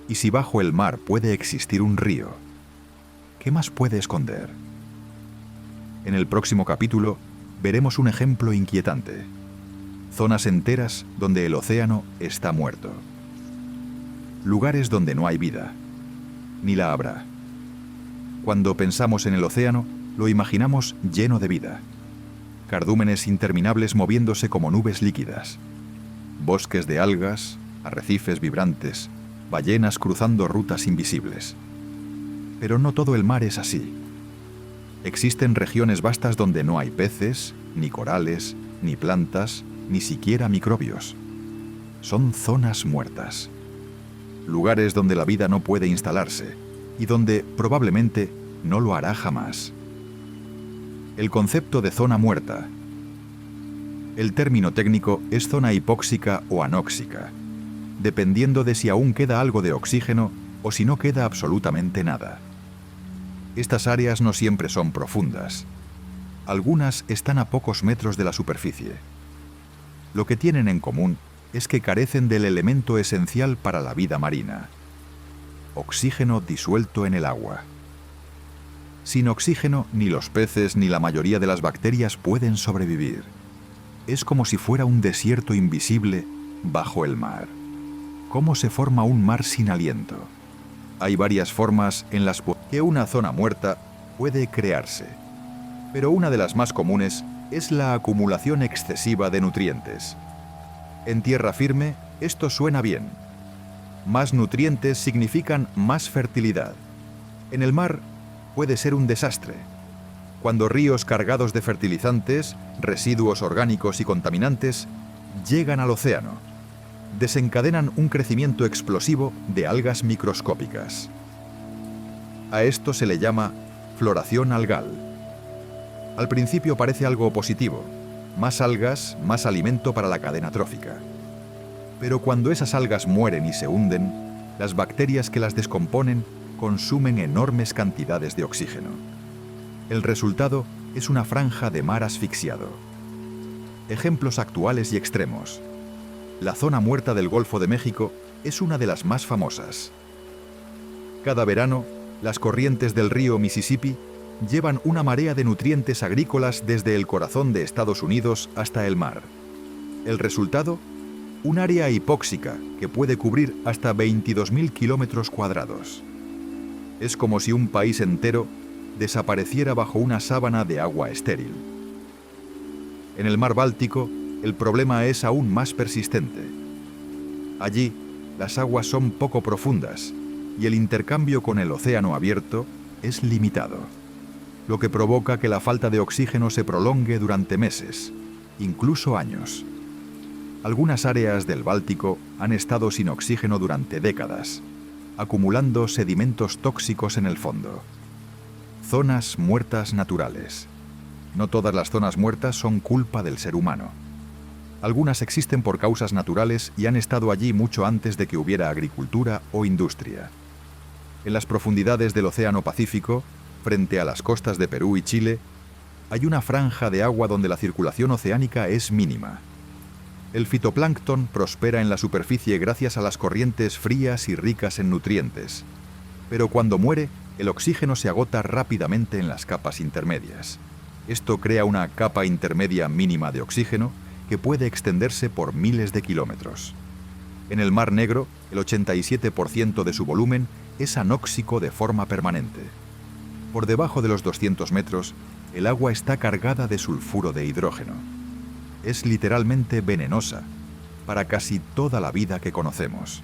Y si bajo el mar puede existir un río, ¿qué más puede esconder? En el próximo capítulo veremos un ejemplo inquietante. Zonas enteras donde el océano está muerto. Lugares donde no hay vida, ni la habrá. Cuando pensamos en el océano, lo imaginamos lleno de vida. Cardúmenes interminables moviéndose como nubes líquidas. Bosques de algas, arrecifes vibrantes, ballenas cruzando rutas invisibles. Pero no todo el mar es así. Existen regiones vastas donde no hay peces, ni corales, ni plantas, ni siquiera microbios. Son zonas muertas. Lugares donde la vida no puede instalarse y donde probablemente no lo hará jamás. El concepto de zona muerta. El término técnico es zona hipóxica o anóxica, dependiendo de si aún queda algo de oxígeno o si no queda absolutamente nada. Estas áreas no siempre son profundas. Algunas están a pocos metros de la superficie. Lo que tienen en común es que carecen del elemento esencial para la vida marina: oxígeno disuelto en el agua. Sin oxígeno, ni los peces ni la mayoría de las bacterias pueden sobrevivir. Es como si fuera un desierto invisible bajo el mar. ¿Cómo se forma un mar sin aliento? Hay varias formas en las que una zona muerta puede crearse, pero una de las más comunes es la acumulación excesiva de nutrientes. En tierra firme, esto suena bien. Más nutrientes significan más fertilidad. En el mar puede ser un desastre. Cuando ríos cargados de fertilizantes, residuos orgánicos y contaminantes llegan al océano, desencadenan un crecimiento explosivo de algas microscópicas. A esto se le llama floración algal. Al principio parece algo positivo: más algas, más alimento para la cadena trófica. Pero cuando esas algas mueren y se hunden, las bacterias que las descomponen consumen enormes cantidades de oxígeno. El resultado es una franja de mar asfixiado. Ejemplos actuales y extremos. La zona muerta del Golfo de México es una de las más famosas. Cada verano, las corrientes del río Mississippi llevan una marea de nutrientes agrícolas desde el corazón de Estados Unidos hasta el mar. El resultado: un área hipóxica que puede cubrir hasta 22.000 kilómetros cuadrados. Es como si un país entero desapareciera bajo una sábana de agua estéril. En el mar Báltico, el problema es aún más persistente. Allí, las aguas son poco profundas y el intercambio con el océano abierto es limitado, lo que provoca que la falta de oxígeno se prolongue durante meses, incluso años. Algunas áreas del Báltico han estado sin oxígeno durante décadas, acumulando sedimentos tóxicos en el fondo. Zonas muertas naturales. No todas las zonas muertas son culpa del ser humano. Algunas existen por causas naturales y han estado allí mucho antes de que hubiera agricultura o industria. En las profundidades del Océano Pacífico, frente a las costas de Perú y Chile, hay una franja de agua donde la circulación oceánica es mínima. El fitoplancton prospera en la superficie gracias a las corrientes frías y ricas en nutrientes, pero cuando muere, el oxígeno se agota rápidamente en las capas intermedias. Esto crea una capa intermedia mínima de oxígeno que puede extenderse por miles de kilómetros. En el Mar Negro, el 87% de su volumen es anóxico de forma permanente. Por debajo de los 200 metros, el agua está cargada de sulfuro de hidrógeno. Es literalmente venenosa para casi toda la vida que conocemos.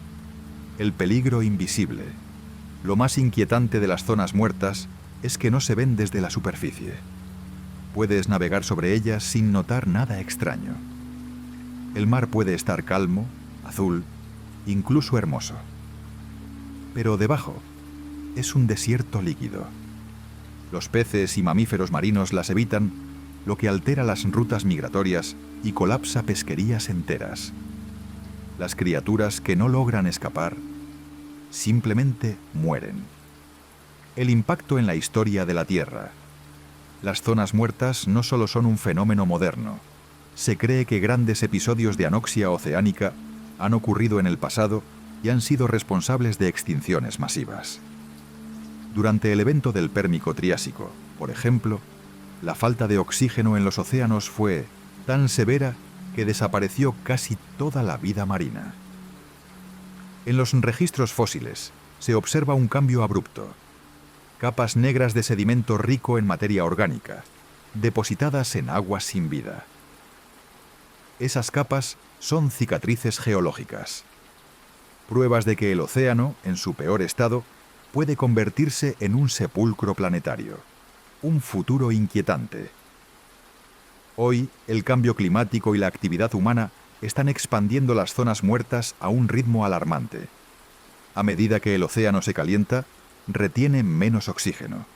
El peligro invisible. Lo más inquietante de las zonas muertas es que no se ven desde la superficie. Puedes navegar sobre ellas sin notar nada extraño. El mar puede estar calmo, azul, incluso hermoso. Pero debajo es un desierto líquido. Los peces y mamíferos marinos las evitan, lo que altera las rutas migratorias y colapsa pesquerías enteras. Las criaturas que no logran escapar simplemente mueren. El impacto en la historia de la Tierra. Las zonas muertas no solo son un fenómeno moderno. Se cree que grandes episodios de anoxia oceánica han ocurrido en el pasado y han sido responsables de extinciones masivas. Durante el evento del Pérmico-Triásico, por ejemplo, la falta de oxígeno en los océanos fue tan severa que desapareció casi toda la vida marina. En los registros fósiles se observa un cambio abrupto. Capas negras de sedimento rico en materia orgánica, depositadas en aguas sin vida. Esas capas son cicatrices geológicas. Pruebas de que el océano, en su peor estado, puede convertirse en un sepulcro planetario. Un futuro inquietante. Hoy, el cambio climático y la actividad humana están expandiendo las zonas muertas a un ritmo alarmante. A medida que el océano se calienta, retiene menos oxígeno.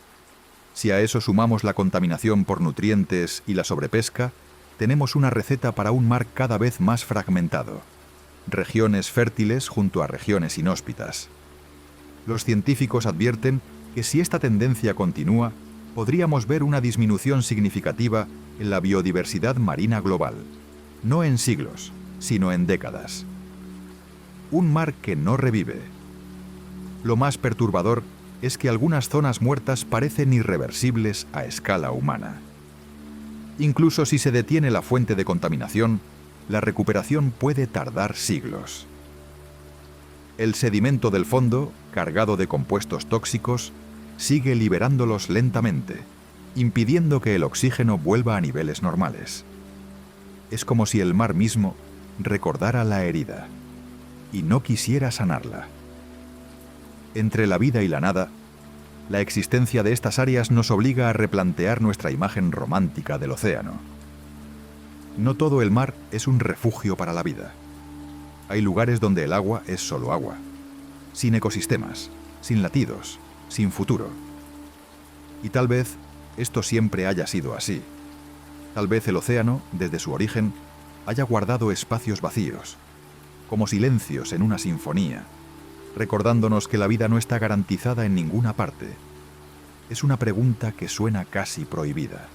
Si a eso sumamos la contaminación por nutrientes y la sobrepesca, tenemos una receta para un mar cada vez más fragmentado. Regiones fértiles junto a regiones inhóspitas. Los científicos advierten que si esta tendencia continúa, podríamos ver una disminución significativa en la biodiversidad marina global, no en siglos, sino en décadas. Un mar que no revive. Lo más perturbador es que algunas zonas muertas parecen irreversibles a escala humana. Incluso si se detiene la fuente de contaminación, la recuperación puede tardar siglos. El sedimento del fondo, cargado de compuestos tóxicos, sigue liberándolos lentamente, impidiendo que el oxígeno vuelva a niveles normales. Es como si el mar mismo recordara la herida y no quisiera sanarla. Entre la vida y la nada, la existencia de estas áreas nos obliga a replantear nuestra imagen romántica del océano. No todo el mar es un refugio para la vida. Hay lugares donde el agua es solo agua, sin ecosistemas, sin latidos, sin futuro. Y tal vez esto siempre haya sido así. Tal vez el océano, desde su origen, haya guardado espacios vacíos, como silencios en una sinfonía, recordándonos que la vida no está garantizada en ninguna parte. Es una pregunta que suena casi prohibida.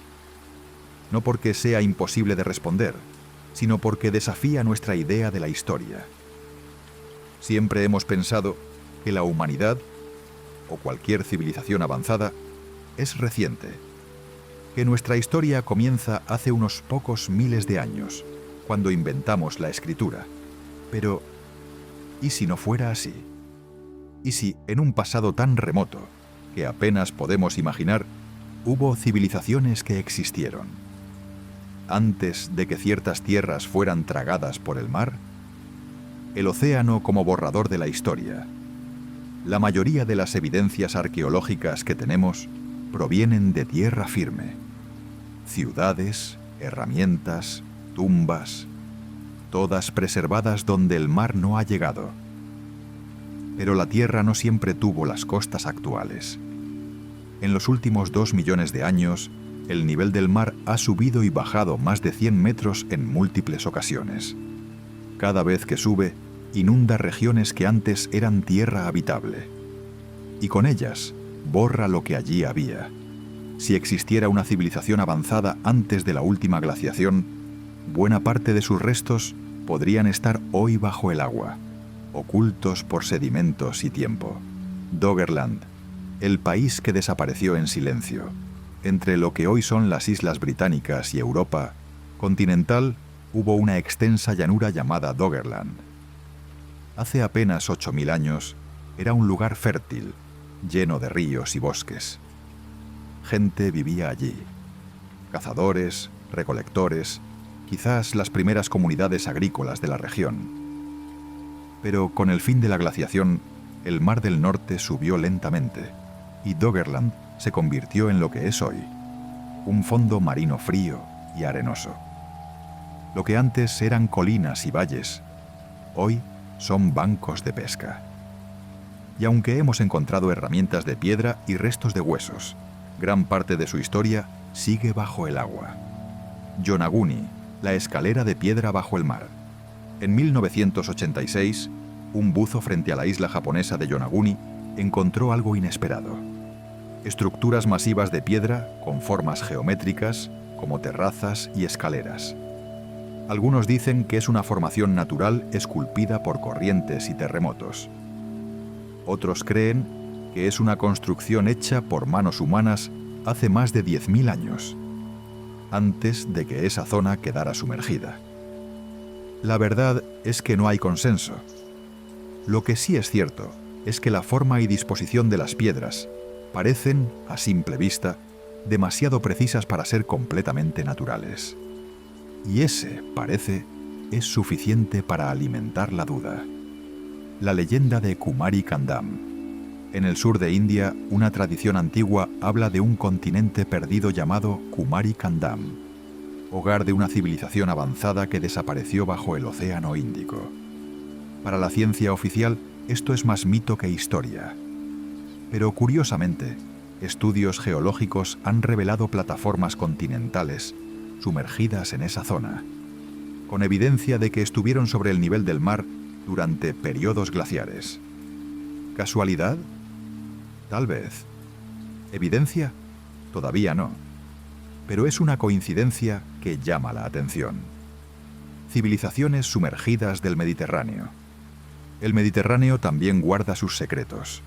No porque sea imposible de responder, sino porque desafía nuestra idea de la historia. Siempre hemos pensado que la humanidad, o cualquier civilización avanzada, es reciente, que nuestra historia comienza hace unos pocos miles de años, cuando inventamos la escritura. Pero, ¿y si no fuera así? ¿Y si, en un pasado tan remoto, que apenas podemos imaginar, hubo civilizaciones que existieron antes de que ciertas tierras fueran tragadas por el mar? El océano como borrador de la historia. La mayoría de las evidencias arqueológicas que tenemos provienen de tierra firme. Ciudades, herramientas, tumbas, todas preservadas donde el mar no ha llegado. Pero la Tierra no siempre tuvo las costas actuales. En los últimos 2 millones de años, el nivel del mar ha subido y bajado más de 100 metros en múltiples ocasiones. Cada vez que sube, inunda regiones que antes eran tierra habitable. Y con ellas, borra lo que allí había. Si existiera una civilización avanzada antes de la última glaciación, buena parte de sus restos podrían estar hoy bajo el agua, ocultos por sedimentos y tiempo. Doggerland, el país que desapareció en silencio. Entre lo que hoy son las Islas Británicas y Europa continental, hubo una extensa llanura llamada Doggerland. Hace apenas 8.000 años, era un lugar fértil, lleno de ríos y bosques. Gente vivía allí. Cazadores, recolectores, quizás las primeras comunidades agrícolas de la región. Pero con el fin de la glaciación, el Mar del Norte subió lentamente y Doggerland se convirtió en lo que es hoy, un fondo marino frío y arenoso. Lo que antes eran colinas y valles, hoy son bancos de pesca. Y aunque hemos encontrado herramientas de piedra y restos de huesos, gran parte de su historia sigue bajo el agua. Yonaguni, la escalera de piedra bajo el mar. En 1986, un buzo frente a la isla japonesa de Yonaguni encontró algo inesperado. Estructuras masivas de piedra con formas geométricas, como terrazas y escaleras. Algunos dicen que es una formación natural esculpida por corrientes y terremotos. Otros creen que es una construcción hecha por manos humanas hace más de 10.000 años, antes de que esa zona quedara sumergida. La verdad es que no hay consenso. Lo que sí es cierto es que la forma y disposición de las piedras parecen, a simple vista, demasiado precisas para ser completamente naturales. Y ese, parece, es suficiente para alimentar la duda. La leyenda de Kumari Kandam. En el sur de India, una tradición antigua habla de un continente perdido llamado Kumari Kandam, hogar de una civilización avanzada que desapareció bajo el Océano Índico. Para la ciencia oficial, esto es más mito que historia. Pero curiosamente, estudios geológicos han revelado plataformas continentales sumergidas en esa zona, con evidencia de que estuvieron sobre el nivel del mar durante periodos glaciares. ¿Casualidad? Tal vez. ¿Evidencia? Todavía no. Pero es una coincidencia que llama la atención. Civilizaciones sumergidas del Mediterráneo. El Mediterráneo también guarda sus secretos.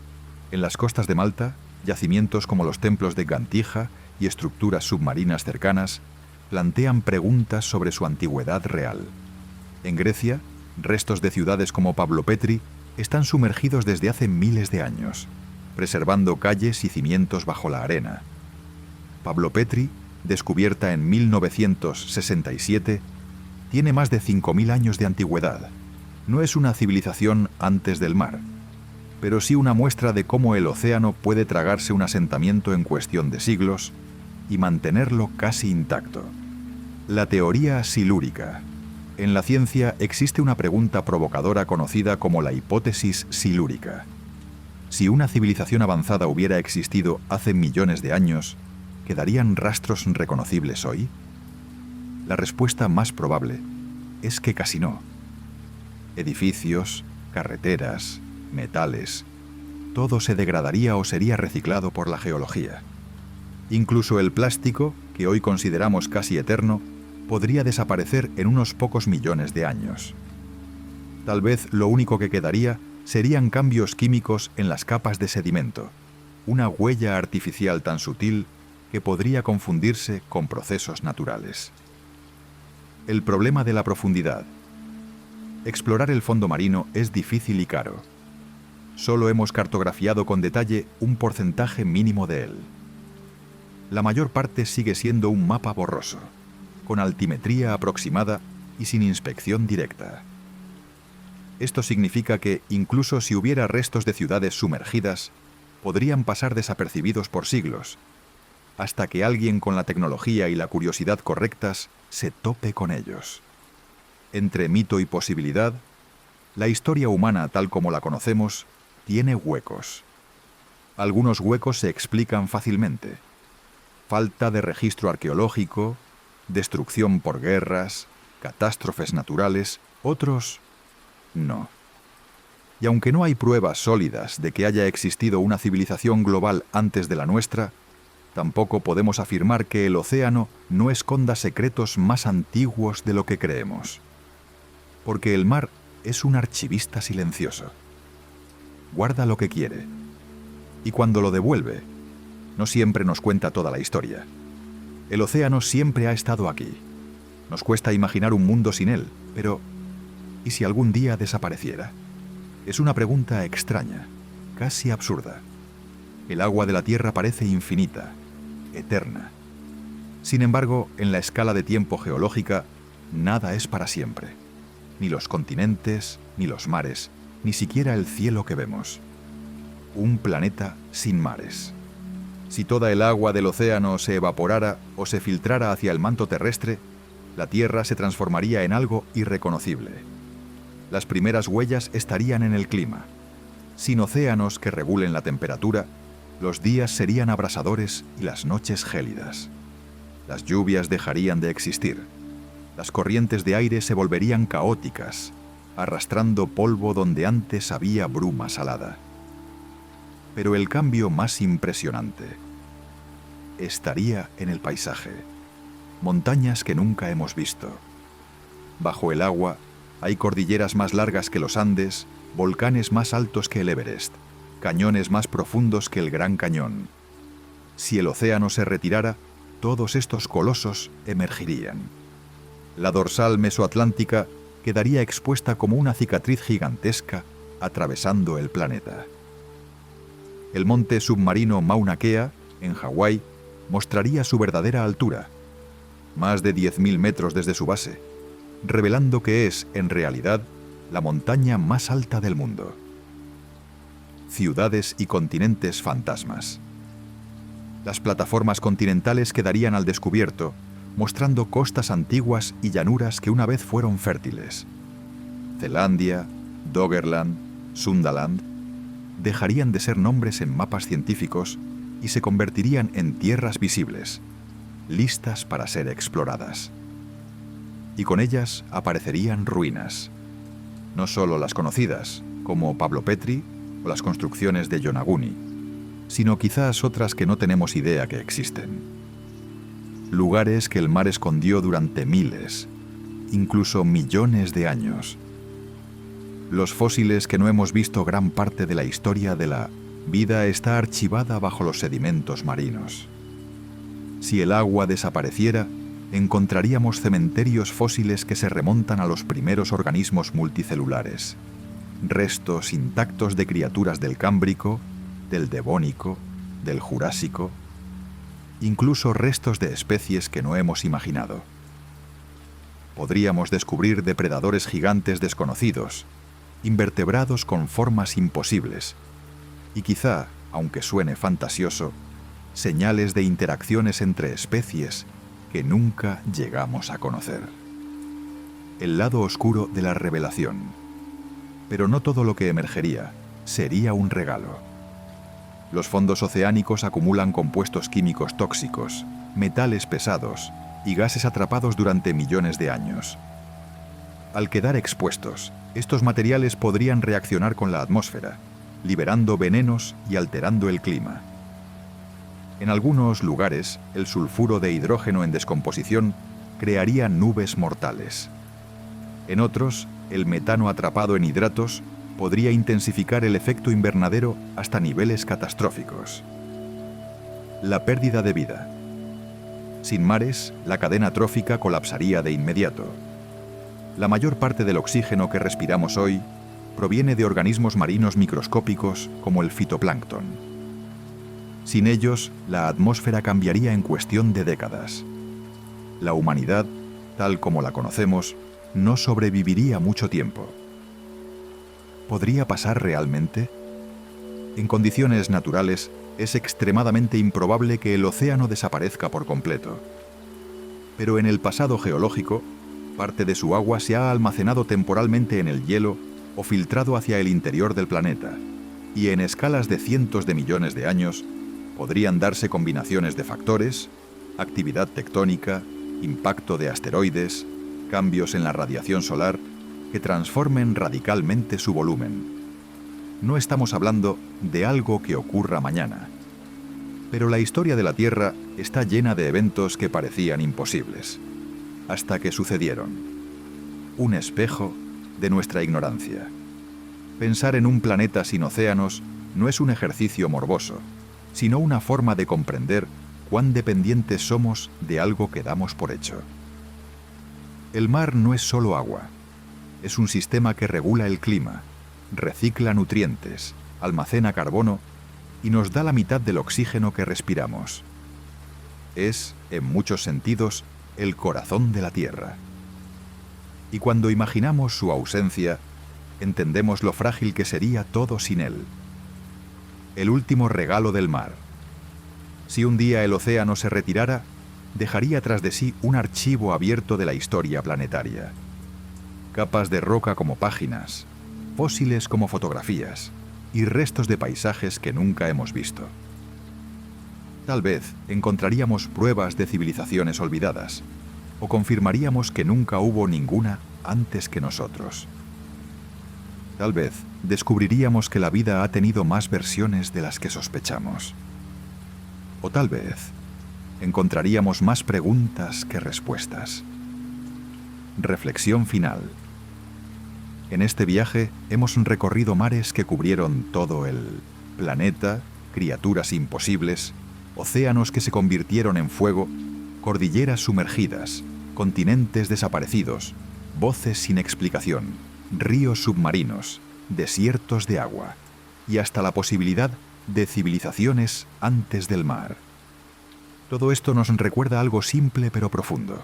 En las costas de Malta, yacimientos como los templos de Gantija y estructuras submarinas cercanas plantean preguntas sobre su antigüedad real. En Grecia, restos de ciudades como Pavlopetri están sumergidos desde hace miles de años, preservando calles y cimientos bajo la arena. Pavlopetri, descubierta en 1967, tiene más de 5.000 años de antigüedad. No es una civilización antes del mar, pero sí una muestra de cómo el océano puede tragarse un asentamiento en cuestión de siglos y mantenerlo casi intacto. La teoría silúrica. En la ciencia existe una pregunta provocadora conocida como la hipótesis silúrica. Si una civilización avanzada hubiera existido hace millones de años, ¿quedarían rastros reconocibles hoy? La respuesta más probable es que casi no. Edificios, carreteras, metales, todo se degradaría o sería reciclado por la geología. Incluso el plástico, que hoy consideramos casi eterno, podría desaparecer en unos pocos millones de años. Tal vez lo único que quedaría serían cambios químicos en las capas de sedimento, una huella artificial tan sutil que podría confundirse con procesos naturales. El problema de la profundidad. Explorar el fondo marino es difícil y caro. Solo hemos cartografiado con detalle un porcentaje mínimo de él. La mayor parte sigue siendo un mapa borroso, con altimetría aproximada y sin inspección directa. Esto significa que, incluso si hubiera restos de ciudades sumergidas, podrían pasar desapercibidos por siglos, hasta que alguien con la tecnología y la curiosidad correctas se tope con ellos. Entre mito y posibilidad, la historia humana tal como la conocemos tiene huecos. Algunos huecos se explican fácilmente. Falta de registro arqueológico, destrucción por guerras, catástrofes naturales, otros no. Y aunque no hay pruebas sólidas de que haya existido una civilización global antes de la nuestra, tampoco podemos afirmar que el océano no esconda secretos más antiguos de lo que creemos. Porque el mar es un archivista silencioso. Guarda lo que quiere. Y cuando lo devuelve, no siempre nos cuenta toda la historia. El océano siempre ha estado aquí. Nos cuesta imaginar un mundo sin él, pero ¿y si algún día desapareciera? Es una pregunta extraña, casi absurda. El agua de la Tierra parece infinita, eterna. Sin embargo, en la escala de tiempo geológica, nada es para siempre. Ni los continentes, ni los mares, ni siquiera el cielo que vemos. Un planeta sin mares. Si toda el agua del océano se evaporara o se filtrara hacia el manto terrestre, la Tierra se transformaría en algo irreconocible. Las primeras huellas estarían en el clima. Sin océanos que regulen la temperatura, los días serían abrasadores y las noches gélidas. Las lluvias dejarían de existir. Las corrientes de aire se volverían caóticas, arrastrando polvo donde antes había bruma salada. Pero el cambio más impresionante estaría en el paisaje. Montañas que nunca hemos visto. Bajo el agua hay cordilleras más largas que los Andes, volcanes más altos que el Everest, cañones más profundos que el Gran Cañón. Si el océano se retirara, todos estos colosos emergirían. La dorsal mesoatlántica quedaría expuesta como una cicatriz gigantesca atravesando el planeta. El monte submarino Mauna Kea, en Hawái, mostraría su verdadera altura, más de 10.000 metros desde su base, revelando que es, en realidad, la montaña más alta del mundo. Ciudades y continentes fantasmas. Las plataformas continentales quedarían al descubierto, mostrando costas antiguas y llanuras que una vez fueron fértiles. Zelandia, Doggerland, Sundaland dejarían de ser nombres en mapas científicos y se convertirían en tierras visibles, listas para ser exploradas. Y con ellas aparecerían ruinas. No solo las conocidas, como Pablo Petri o las construcciones de Yonaguni, sino quizás otras que no tenemos idea que existen. Lugares que el mar escondió durante miles, incluso millones de años. Los fósiles que no hemos visto gran parte de la historia de la vida está archivada bajo los sedimentos marinos. Si el agua desapareciera, encontraríamos cementerios fósiles que se remontan a los primeros organismos multicelulares, restos intactos de criaturas del Cámbrico, del Devónico, del Jurásico, incluso restos de especies que no hemos imaginado. Podríamos descubrir depredadores gigantes desconocidos, invertebrados con formas imposibles, y quizá, aunque suene fantasioso, señales de interacciones entre especies que nunca llegamos a conocer. El lado oscuro de la revelación. Pero no todo lo que emergería sería un regalo. Los fondos oceánicos acumulan compuestos químicos tóxicos, metales pesados y gases atrapados durante millones de años. Al quedar expuestos, estos materiales podrían reaccionar con la atmósfera, liberando venenos y alterando el clima. En algunos lugares, el sulfuro de hidrógeno en descomposición crearía nubes mortales. En otros, el metano atrapado en hidratos podría intensificar el efecto invernadero hasta niveles catastróficos. La pérdida de vida. Sin mares, la cadena trófica colapsaría de inmediato. La mayor parte del oxígeno que respiramos hoy proviene de organismos marinos microscópicos como el fitoplancton. Sin ellos, la atmósfera cambiaría en cuestión de décadas. La humanidad, tal como la conocemos, no sobreviviría mucho tiempo. ¿Podría pasar realmente? En condiciones naturales, es extremadamente improbable que el océano desaparezca por completo. Pero en el pasado geológico, parte de su agua se ha almacenado temporalmente en el hielo o filtrado hacia el interior del planeta, y en escalas de cientos de millones de años, podrían darse combinaciones de factores, actividad tectónica, impacto de asteroides, cambios en la radiación solar, que transformen radicalmente su volumen. No estamos hablando de algo que ocurra mañana. Pero la historia de la Tierra está llena de eventos que parecían imposibles, hasta que sucedieron. Un espejo de nuestra ignorancia. Pensar en un planeta sin océanos no es un ejercicio morboso, sino una forma de comprender cuán dependientes somos de algo que damos por hecho. El mar no es solo agua. Es un sistema que regula el clima, recicla nutrientes, almacena carbono y nos da la mitad del oxígeno que respiramos. Es, en muchos sentidos, el corazón de la Tierra. Y cuando imaginamos su ausencia, entendemos lo frágil que sería todo sin él. El último regalo del mar. Si un día el océano se retirara, dejaría tras de sí un archivo abierto de la historia planetaria. Capas de roca como páginas, fósiles como fotografías y restos de paisajes que nunca hemos visto. Tal vez encontraríamos pruebas de civilizaciones olvidadas, o confirmaríamos que nunca hubo ninguna antes que nosotros. Tal vez descubriríamos que la vida ha tenido más versiones de las que sospechamos. O tal vez encontraríamos más preguntas que respuestas. Reflexión final. En este viaje hemos recorrido mares que cubrieron todo el planeta, criaturas imposibles, océanos que se convirtieron en fuego, cordilleras sumergidas, continentes desaparecidos, voces sin explicación, ríos submarinos, desiertos de agua y hasta la posibilidad de civilizaciones antes del mar. Todo esto nos recuerda algo simple pero profundo.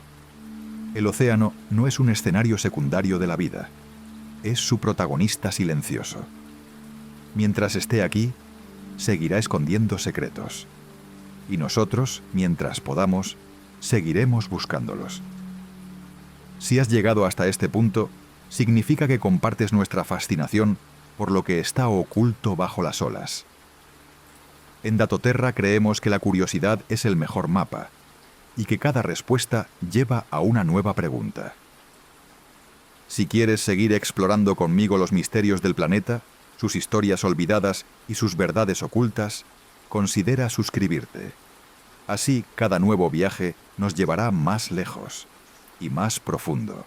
El océano no es un escenario secundario de la vida, es su protagonista silencioso. Mientras esté aquí, seguirá escondiendo secretos. Y nosotros, mientras podamos, seguiremos buscándolos. Si has llegado hasta este punto, significa que compartes nuestra fascinación por lo que está oculto bajo las olas. En Datoterra creemos que la curiosidad es el mejor mapa y que cada respuesta lleva a una nueva pregunta. Si quieres seguir explorando conmigo los misterios del planeta, sus historias olvidadas y sus verdades ocultas, considera suscribirte. Así, cada nuevo viaje nos llevará más lejos y más profundo.